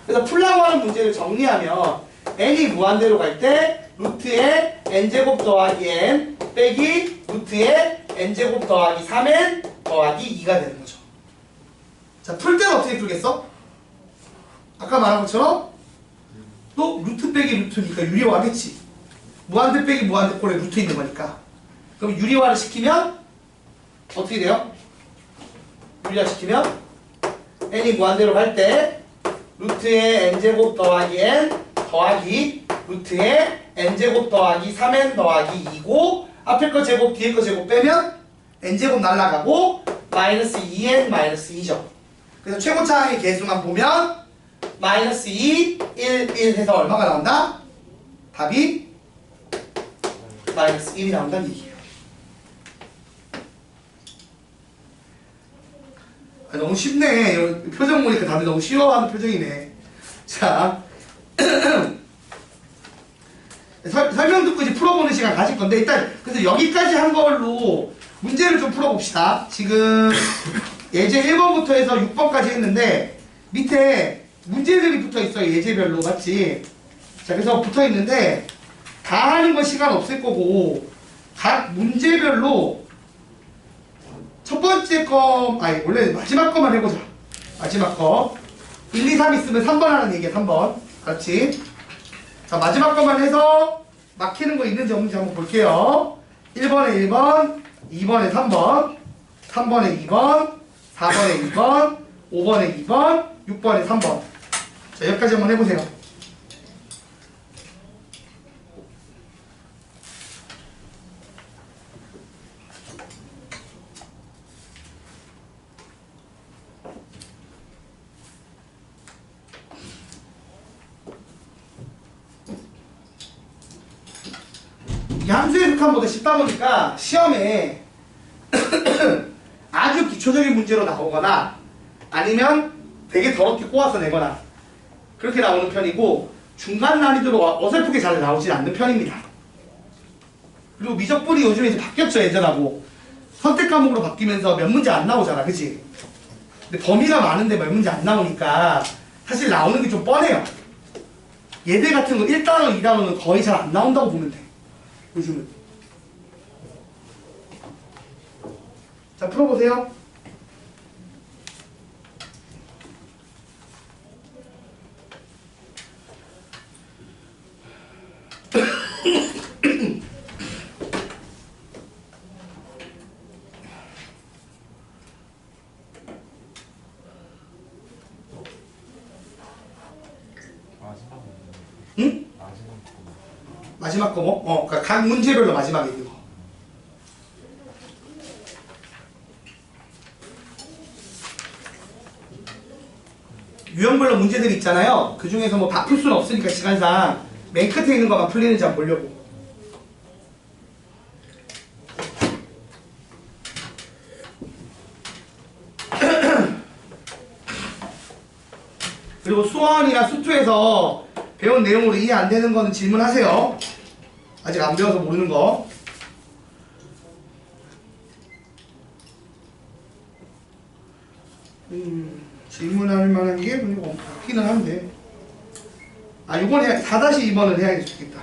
그래서 풀라고 하는 문제를 정리하면 n이 무한대로 갈 때 루트에 n제곱 더하기 n 빼기 루트에 n제곱 더하기 3n 더하기 2가 되는 거죠. 자, 풀 때는 어떻게 풀겠어? 아까 말한 것처럼 또 루트 빼기 루트니까 유리화하겠지. 무한대 빼기 무한대 꼴에 루트 있는 거니까. 그럼 유리화를 시키면 어떻게 돼요? 유리화 시키면 n이 무한대로 갈 때 루트에 n제곱 더하기 n 더하기 루트에 n제곱 더하기 3n 더하기 2고 앞에 거 제곱 뒤에 거 제곱 빼면 n제곱 날라가고 마이너스 2n 마이너스 2죠. 그래서 최고차항의 개수만 보면 마이너스 2, 1, 1 해서 얼마가 나온다? 답이 마이너스 1이 나온다는 얘기예요. 아, 너무 쉽네. 표정 보니까 다들 너무 쉬워하는 표정이네. 자, 설명 듣고 이제 풀어보는 시간 가질 건데 일단 그래서 여기까지 한 걸로 문제를 좀 풀어봅시다. 지금 예제 1번부터 해서 6번까지 했는데 밑에 문제들이 붙어 있어요. 예제별로 맞지? 자, 그래서 붙어 있는데 다 하는 건 시간 없을 거고 각 문제별로 첫 번째 거, 아니 원래 마지막 거만 해보자. 마지막 거 1, 2, 3 있으면 3번 하는 얘기야. 3번 그렇지? 자, 마지막 거만 해서 막히는 거 있는지 없는지 한번 볼게요. 1번에 1번, 2번에 3번, 3번에 2번, 4번에 2번, 5번에 2번, 6번에 3번. 자, 여기까지 한번 해보세요. 이 함수의 극한보다 쉽다 보니까 시험에 아주 기초적인 문제로 나오거나 아니면 되게 더럽게 꼬아서 내거나 그렇게 나오는 편이고 중간 난이도로 어설프게 잘 나오진 않는 편입니다. 그리고 미적분이 요즘에 이제 바뀌었죠. 예전하고 선택 과목으로 바뀌면서 몇 문제 안 나오잖아. 그치? 근데 범위가 많은데 몇 문제 안 나오니까 사실 나오는 게 좀 뻔해요. 예대 같은 거 1단원, 2단원은 거의 잘 안 나온다고 보면 돼. 요즘은. 자, 풀어보세요. 응? 마지막 거 뭐? 그러니까 각 문제별로 마지막에 있는 거. 유형별로 문제들이 있잖아요. 그 중에서 뭐 다 풀 수는 없으니까 시간상 맨 끝에 있는 것만 풀리는지 한번 보려고. 그리고 수원이나 수투에서 배운 내용으로 이해 안 되는 거는 질문하세요. 아직 안 배워서 모르는 거. 질문할 만한 게 없기는 한데. 아, 이건 해야, 4-2번은 해야 좋겠다.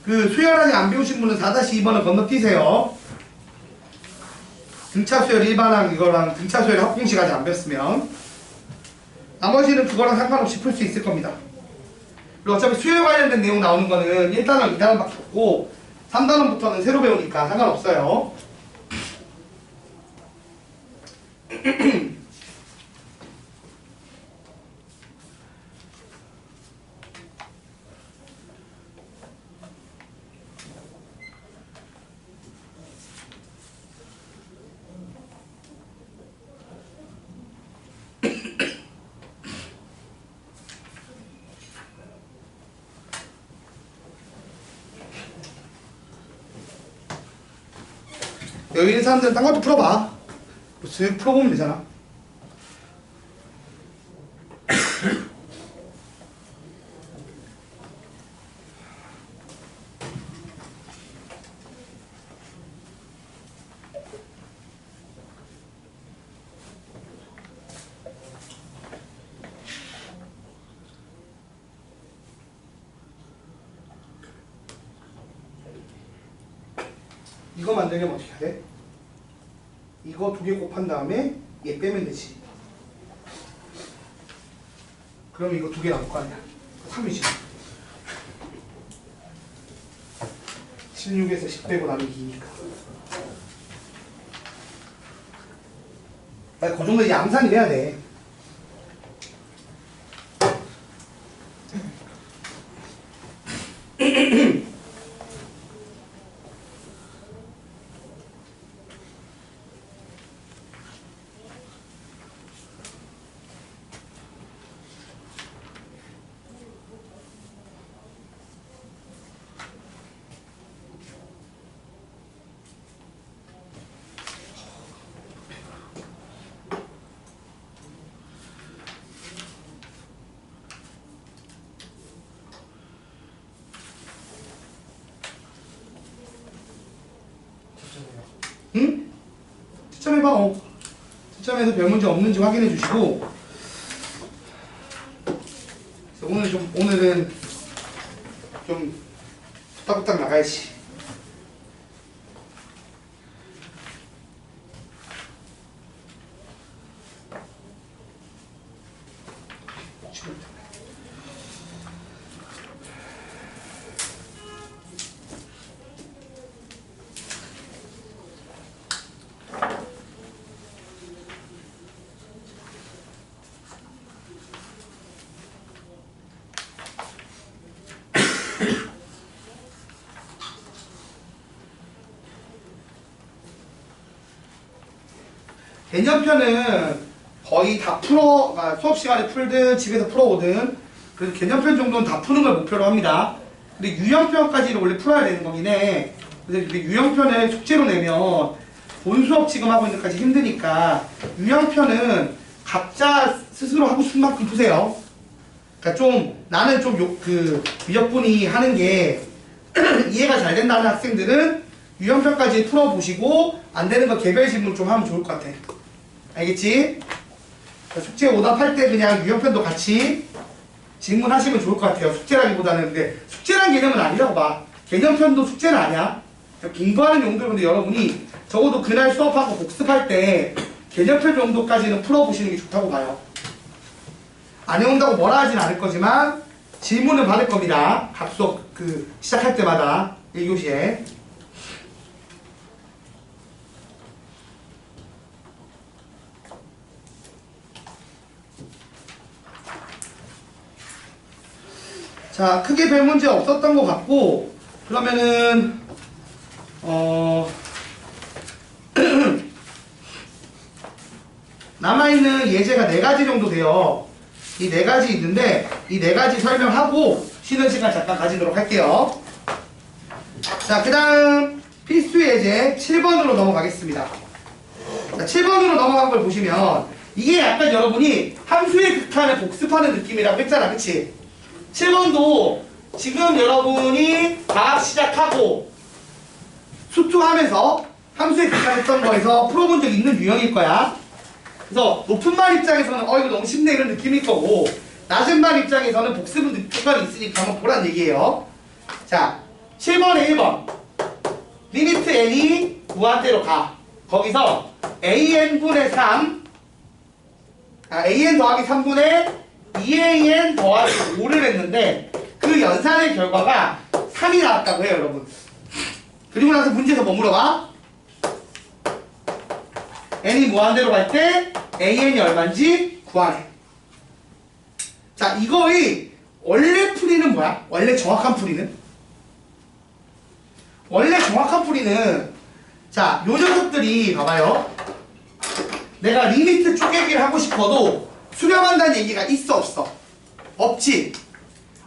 그 수열 아직 안 배우신 분은 4-2번을 건너뛰세요. 등차 수열 일반항 이거랑 등차 수열 합공식 아직 안 배웠으면 나머지는 그거랑 상관없이 풀 수 있을 겁니다. 그리고 어차피 수열 관련된 내용 나오는 거는 1단원, 2단원밖에 없고 3단원부터는 새로 배우니까 상관없어요. 여기 있는 사람들은 딴 것도 풀어봐. 쓱 풀어보면 되잖아. 이거 만들려면 어떻게 해야 돼? 이거 2개 곱한 다음에 얘 빼면 되지. 그럼 이거 2개 남을 거 아니야. 3이지. 16에서 10 빼고 나누기 2니까. 그 정도 이제 암산이 돼야 돼. 해봐. 채점에서 별 문제 없는지 확인해 주시고. 오늘은 좀 후딱후딱 나가야지. 개념편은 거의 다 수업 시간에 풀든 집에서 풀어오든 그래서 개념편 정도는 다 푸는 걸 목표로 합니다. 근데 유형편까지는 원래 풀어야 되는 거긴 해. 근데 유형편을 숙제로 내면 본 수업 지금 하고 있는 데까지 힘드니까 유형편은 각자 스스로 하고 싶은 만큼 푸세요. 그러니까 좀 나는 좀 위협분이 하는 게 이해가 잘 된다는 학생들은 유형편까지 풀어보시고 안 되는 거 개별 질문 좀 하면 좋을 것 같아. 알겠지? 숙제 오답할 때 그냥 유형편도 같이 질문하시면 좋을 것 같아요. 숙제라기보다는. 근데 숙제란 개념은 아니라고 봐. 개념편도 숙제는 아니야. 공부하는 용도로. 근데 여러분이 적어도 그날 수업하고 복습할 때 개념편 정도까지는 풀어보시는 게 좋다고 봐요. 안 해온다고 뭐라 하진 않을 거지만 질문을 받을 겁니다. 각 수업 시작할 때마다 1교시에. 자, 크게 별 문제 없었던 것 같고, 그러면은 남아있는 예제가 4가지 정도 돼요. 이 4가지 있는데 이 4가지 설명하고 쉬는 시간 잠깐 가지도록 할게요. 자, 그 다음 필수 예제 7번으로 넘어가겠습니다. 자, 7번으로 넘어간 걸 보시면 이게 약간 여러분이 함수의 극한을 복습하는 느낌이라고 했잖아, 그치? 7번도 지금 여러분이 과학 시작하고 수투하면서 함수의 극한 했던 거에서 풀어본 적 있는 유형일 거야. 그래서 높은 반 입장에서는 이거 너무 쉽네 이런 느낌일 거고, 낮은 반 입장에서는 복습은 효과가 있으니까 한번 보란 얘기예요. 자, 7번에 1번 리미트 n이 무한대로 가. 거기서 an분의 3 an 더하기 3분의 2an 더하기 5를 했는데 그 연산의 결과가 3이 나왔다고 해요, 여러분. 그리고 나서 문제에서 뭐 물어봐? n이 무한대로 갈 때 an이 얼마인지 구하래. 자, 이거의 원래 풀이는 뭐야? 원래 정확한 풀이는? 원래 정확한 풀이는, 자, 요 녀석들이 봐봐요. 내가 리미트 쪼개기를 하고 싶어도 수렴한다는 얘기가 있어 없어? 없지.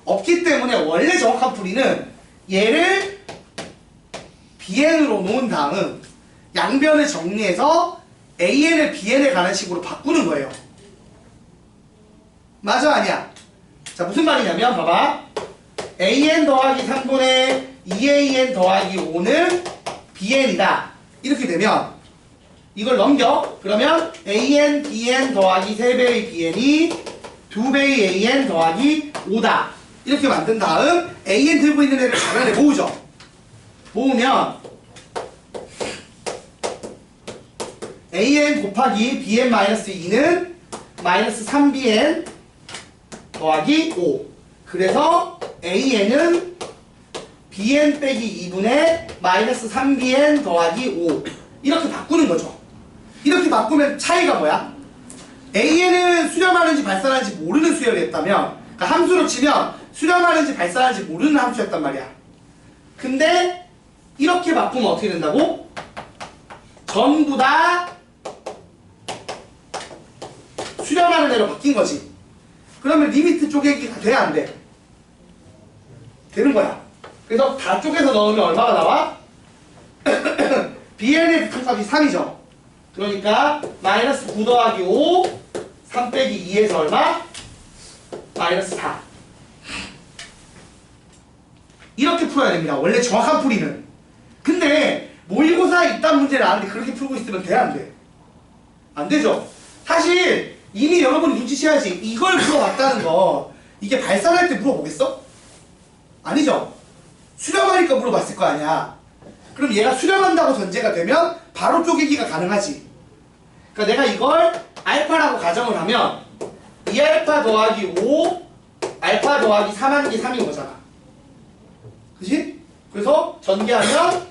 없기 때문에 원래 정확한 풀이는 얘를 bn으로 놓은 다음 양변을 정리해서 an을 bn에 가는 식으로 바꾸는 거예요. 맞아, 아니야? 자, 무슨 말이냐면 봐봐. an 더하기 3분의 2an 더하기 5는 bn이다. 이렇게 되면 이걸 넘겨. 그러면 an, bn 더하기 3배의 bn이 2배의 an 더하기 5다. 이렇게 만든 다음 an 들고 있는 애를 자면에 모으죠. 모으면 an 곱하기 bn-2는 마이너스 3bn 더하기 5. 그래서 an은 bn 빼기 2분의 마이너스 3bn 더하기 5. 이렇게 바꾸는 거죠. 이렇게 바꾸면 차이가 뭐야? an은 수렴하는지 발산하는지 모르는 수열이었다면, 그러니까 함수로 치면 수렴하는지 발산하는지 모르는 함수였단 말이야. 근데 이렇게 바꾸면 어떻게 된다고? 전부 다 수렴하는 애로 바뀐 거지. 그러면 리미트 쪼개기가 돼, 안 돼? 되는 거야. 그래서 다 쪼개서 넣으면 얼마가 나와? bn의 극한값이 3이죠. 그러니까 마이너스 9 더하기 5 3 빼기 2에서 얼마? 마이너스 4. 이렇게 풀어야 됩니다. 원래 정확한 풀이는. 근데 모의고사에 있단 문제를 아는데 그렇게 풀고 있으면 돼, 안 돼? 안 되죠. 사실 이미 여러분이 눈치채야지. 이걸 물어봤다는 거 이게 발산할 때 물어보겠어? 아니죠. 수렴하니까 물어봤을 거 아니야. 그럼 얘가 수렴한다고 전제가 되면 바로 쪼개기가 가능하지. 그러니까 내가 이걸 알파라고 가정을 하면 2알파 더하기 5 알파 더하기 3하는 게 3인 거잖아. 그치? 그래서 전개하면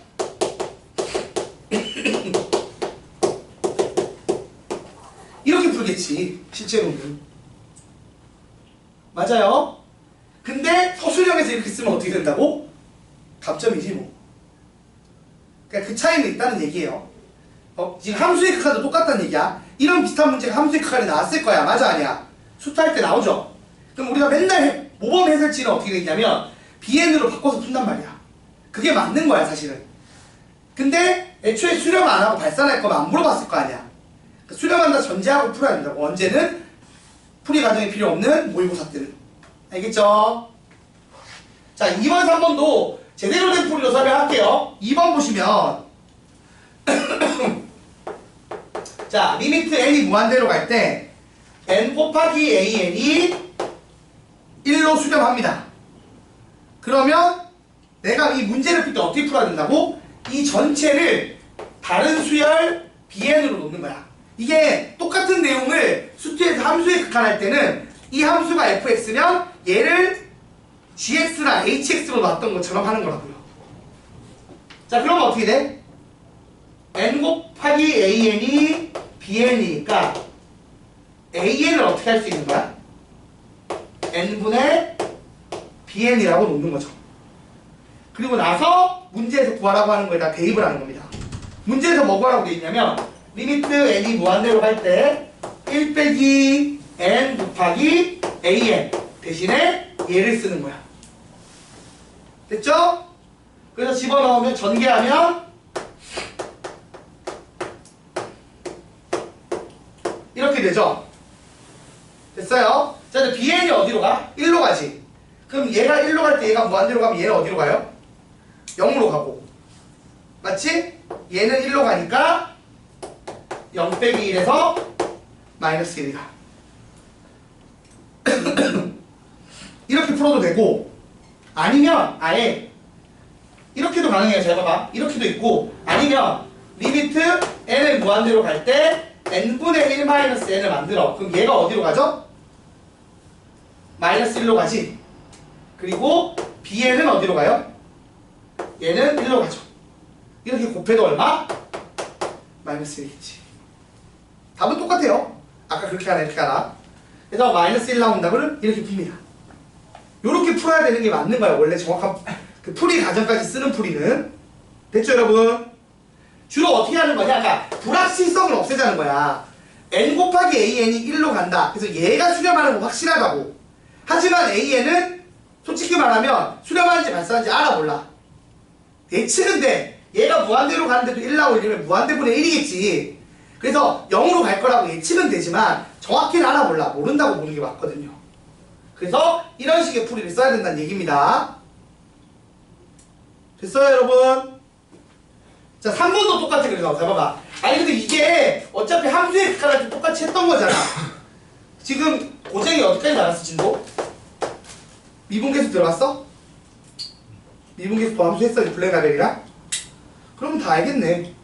이렇게 풀겠지. 실제로는. 맞아요. 근데 서술형에서 이렇게 쓰면 어떻게 된다고? 갑점이지 뭐. 그러니까 그 차이는 있다는 얘기예요. 지금 함수의 극한도 똑같다는 얘기야. 이런 비슷한 문제가 함수의 극한에 나왔을 거야. 맞아 아니야? 수타할 때 나오죠. 그럼 우리가 맨날 모범 해설지는 어떻게 되냐면 bn으로 바꿔서 푼단 말이야. 그게 맞는 거야 사실은. 근데 애초에 수렴 안 하고 발산할 거면 안 물어봤을 거 아니야. 그러니까 수렴한다 전제하고 풀어야 된다고. 언제는 풀이 과정이 필요 없는 모의고사 때는. 알겠죠? 자 2번 3번도 제대로 된 풀이로 설명할게요. 2번 보시면 자 리미트 n이 무한대로 갈 때 n 곱하기 an이 1로 수렴합니다. 그러면 내가 이 문제를 풀 때 어떻게 풀어야 된다고? 이 전체를 다른 수열 bn으로 놓는 거야. 이게 똑같은 내용을 수투에서 함수에 극한할 때는 이 함수가 fx면 얘를 gx나 hx로 놨던 것처럼 하는 거라고요. 자 그러면 어떻게 돼? n 곱하기 an이 bn이니까 an을 어떻게 할 수 있는 거야? n분의 bn이라고 놓는 거죠. 그리고 나서 문제에서 구하라고 하는 거에다 대입을 하는 겁니다. 문제에서 뭐 구하라고 되어 있냐면 리미트 n이 무한대로 갈 때 1 빼기 n 곱하기 an 대신에 얘를 쓰는 거야. 됐죠? 그래서 집어넣으면 전개하면 이렇게 되죠? 됐어요? 자, 근데 bn이 어디로 가? 1로 가지. 그럼 얘가 1로 갈 때 얘가 무한대로 가면 얘는 어디로 가요? 0으로 가고. 맞지? 얘는 1로 가니까 0 빼기 1에서 마이너스 1이 가. 이렇게 풀어도 되고 아니면 아예 이렇게도 가능해요. 잘 봐봐. 이렇게도 있고 아니면 리미트 n을 무한대로 갈 때 n분의 1 마이너스 n을 만들어. 그럼 얘가 어디로 가죠? 마이너스 1로 가지. 그리고 bn은 어디로 가요? 얘는 1로 가죠. 이렇게 곱해도 얼마? 마이너스 1이겠지. 답은 똑같아요. 아까 그렇게 하나 이렇게 하나. 그래서 마이너스 1 나온다 그러면 이렇게 풉니다. 요렇게 풀어야 되는 게 맞는 거야. 원래 정확한 그 풀이 과정까지 쓰는 풀이는. 됐죠 여러분? 주로 어떻게 하는 거냐? 아까 불확실성을 없애자는 거야. n 곱하기 an이 1로 간다. 그래서 얘가 수렴하는 거 확실하다고. 하지만 an은 솔직히 말하면 수렴하는지 발산하는지 알아 몰라. 예측은 돼. 얘가 무한대로 가는데도 1 나오려면 무한대분의 1이겠지. 그래서 0으로 갈 거라고 예측은 되지만 정확히는 알아 몰라. 모른다고 보는 게 맞거든요. 그래서 이런 식의 풀이를 써야 된다는 얘기입니다. 됐어요 여러분? 자 3번도 똑같아. 그래서 봐봐. 아니 근데 이게 어차피 함수의 극한할 때 똑같이 했던 거잖아. 지금 고생이 어디까지 나갔어 진도? 미분계수 들어갔어? 미분계수 또 함수 했어? 블랙라벨이랑? 그러면 다 알겠네.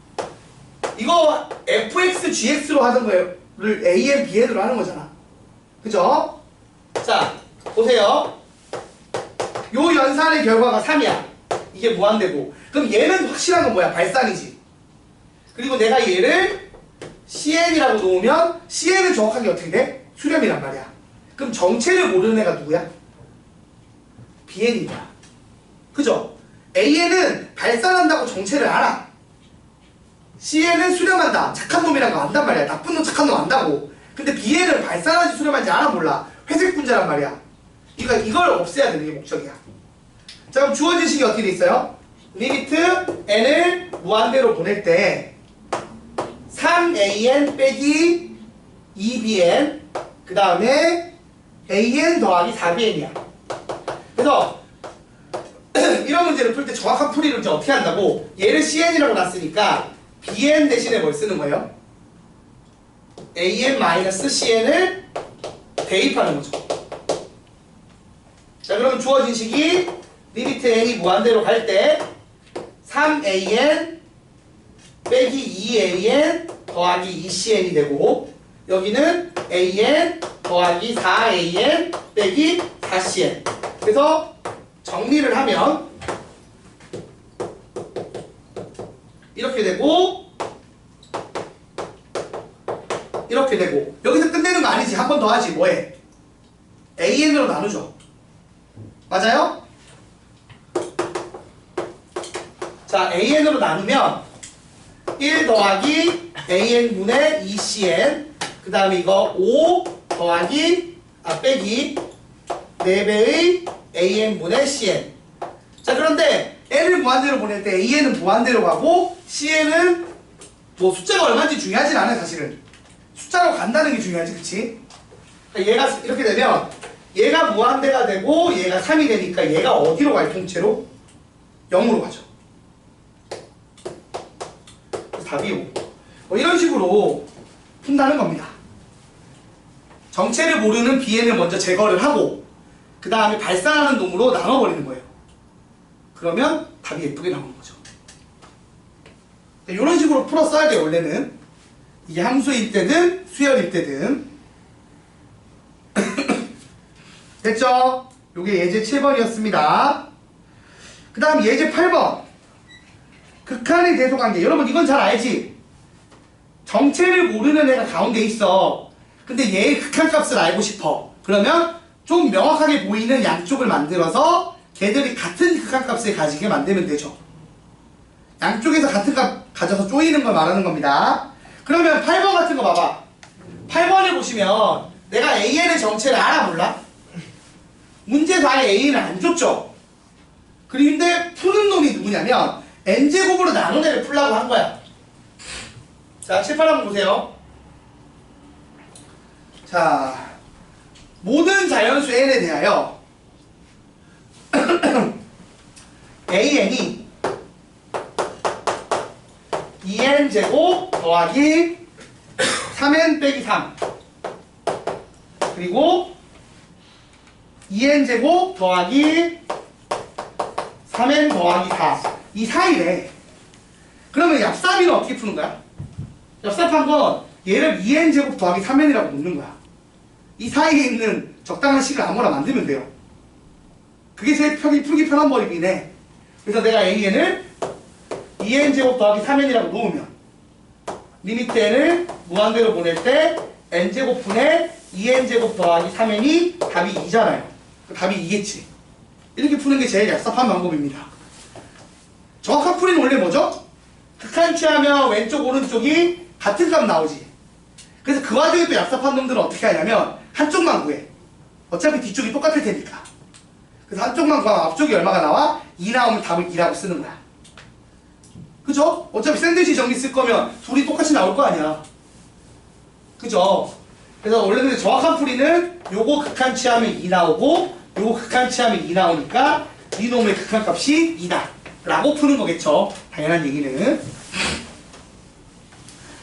이거 fx, gx로 하던 거를 an, bn으로 하는 거잖아. 그죠? 자 보세요. 요 연산의 결과가 3이야. 이게 무한대고. 그럼 얘는 확실한 건 뭐야? 발산이지. 그리고 내가 얘를 cn이라고 놓으면 cn은 정확하게 어떻게 돼? 수렴이란 말이야. 그럼 정체를 모르는 애가 누구야? bn이야. 그죠? an은 발산한다고 정체를 알아. cn은 수렴한다. 착한 놈이란 거 안단 말이야. 나쁜 놈 착한 놈 안다고. 근데 bn은 발산하지 수렴하지 알아 몰라. 회색 분자란 말이야. 그러니까 이걸 없애야 되는 게 목적이야. 자 그럼 주어진 식이 어떻게 돼 있어요? 리미트 n을 무한대로 보낼 때 3an 빼기 2bn 그 다음에 an 더하기 4bn이야. 그래서 이런 문제를 풀 때 정확한 풀이를 이제 어떻게 한다고? 얘를 cn이라고 놨으니까 bn 대신에 뭘 쓰는 거예요? an-cn을 대입하는 거죠. 자, 그러면 주어진 식이 리미트 n이 무한대로 갈 때 3an 빼기 2an 더하기 2cn이 되고, 여기는 an 더하기 4an 빼기 4cn. 그래서 정리를 하면 이렇게 되고 이렇게 되고, 여기서 끝내는 거 아니지. 한 번 더 하지. 뭐해? an으로 나누죠. 맞아요? 자, an으로 나누면 1 더하기 an분의 2cn, 그 다음에 이거 5 더하기 빼기 4배의 an분의 cn. 자, 그런데 n을 무한대로 보낼 때 an은 무한대로 가고 cn은 뭐 숫자가 얼마인지 중요하진 않아요. 사실은 숫자로 간다는 게 중요하지. 그치? 그러니까 얘가 이렇게 되면 얘가 무한대가 되고 얘가 3이 되니까 얘가 어디로 가요? 통째로 0으로 가죠. 그래서 답이 5. 뭐 이런 식으로 푼다는 겁니다. 정체를 모르는 bn을 먼저 제거를 하고 그 다음에 발산하는 놈으로 나눠버리는 거예요. 그러면 답이 예쁘게 나오는 거죠. 이런 식으로 풀어 써야 돼요. 원래는 이게 함수일 때든 수열일 때든. 됐죠? 요게 예제 7번이었습니다. 그 다음 예제 8번. 극한의 대소관계. 여러분 이건 잘 알지? 정체를 모르는 애가 가운데 있어. 근데 얘의 극한값을 알고 싶어. 그러면 좀 명확하게 보이는 양쪽을 만들어서 걔들이 같은 극한값을 가지게 만들면 되죠. 양쪽에서 같은 값 가져서 쪼이는 걸 말하는 겁니다. 그러면 8번 같은 거 봐봐. 8번에 보시면 내가 an의 정체를 알아 몰라? 문제에서 아예 a는 안 줬죠. 그런데 푸는 놈이 누구냐면 n제곱으로 나눈 애를 풀라고 한 거야. 자, 칠판 한번 보세요. 자, 모든 자연수 n에 대하여 an이 2n제곱 더하기 3n 빼기 3 그리고 2n제곱 더하기 3n 더하기 4 이 사이래. 그러면 얍삽이는 어떻게 푸는 거야? 얍삽한 건 얘를 2n제곱 더하기 3n이라고 놓는 거야. 이 사이에 있는 적당한 식을 아무거나 만들면 돼요. 그게 제일 풀기 편한 법이긴 해. 그래서 내가 an을 2n제곱 더하기 3n이라고 놓으면 리미트 n을 무한대로 보낼 때 n제곱분의 2n제곱 더하기 3n이 답이 2잖아요. 답이 2겠지. 이렇게 푸는 게 제일 얍삽한 방법입니다. 정확한 풀이는 원래 뭐죠? 극한 취하면 왼쪽 오른쪽이 같은 값 나오지. 그래서 그 와중에 또 얍삽한 놈들은 어떻게 하냐면 한쪽만 구해. 어차피 뒤쪽이 똑같을 테니까. 그래서 한쪽만 구하면 앞쪽이 얼마가 나와? 2 나오면 답을 2라고 쓰는 거야. 그죠? 어차피 샌드위치 전기 쓸 거면 둘이 똑같이 나올 거 아니야. 그죠? 그래서 원래는 정확한 풀이는 요거 극한 취하면 2 나오고 요거 극한 취하면 2 나오니까 이 놈의 극한값이 2다 라고 푸는 거겠죠. 당연한 얘기는.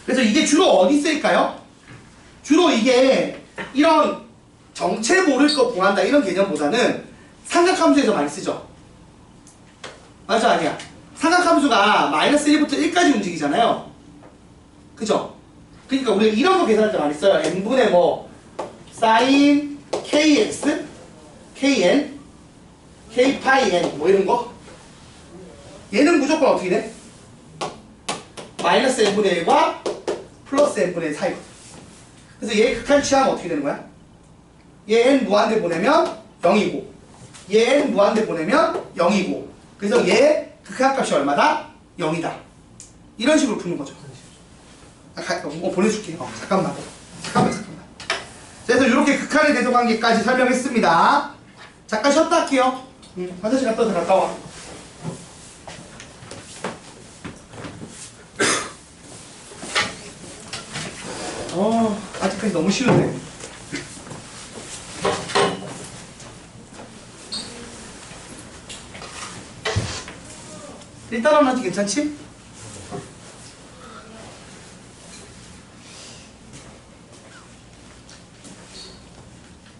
그래서 이게 주로 어디 쓰일까요? 주로 이게 이런 정체 모를 거 구한다 이런 개념보다는 삼각함수에서 많이 쓰죠. 맞아 아니야? 삼각함수가 마이너스 1부터 1까지 움직이잖아요. 그죠? 그러니까 우리가 이런 거 계산할 때 많이 써요. n분의 뭐 sin kx, kn, k파이 n 뭐 이런 거. 얘는 무조건 어떻게 돼? 마이너스 n분의 1과 플러스 n분의 1 사이거든. 그래서 얘 극한 취하면 어떻게 되는 거야? 얘 n 무한대 보내면 0이고 얘 n 무한대 보내면 0이고 그래서 얘 극한값이 얼마다? 0이다. 이런 식으로 푸는 거죠. 보내줄게. 잠깐만. 그래서 이렇게 극한의 대소관계까지 설명했습니다. 잠깐 쉬었다 할게요. 화장실 갔다 와서 갔다 와. 아직까지 너무 쉬운데. 일단은 아직 괜찮지?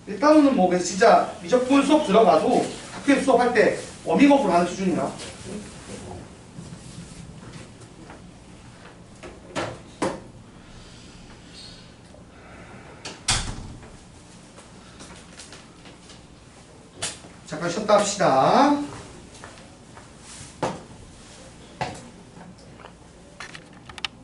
일단은 뭐 그냥 진짜 미적분 수업 들어가도 학교에 수업할 때 워밍업으로 하는 수준인가? 잠깐 쉬었다 합시다.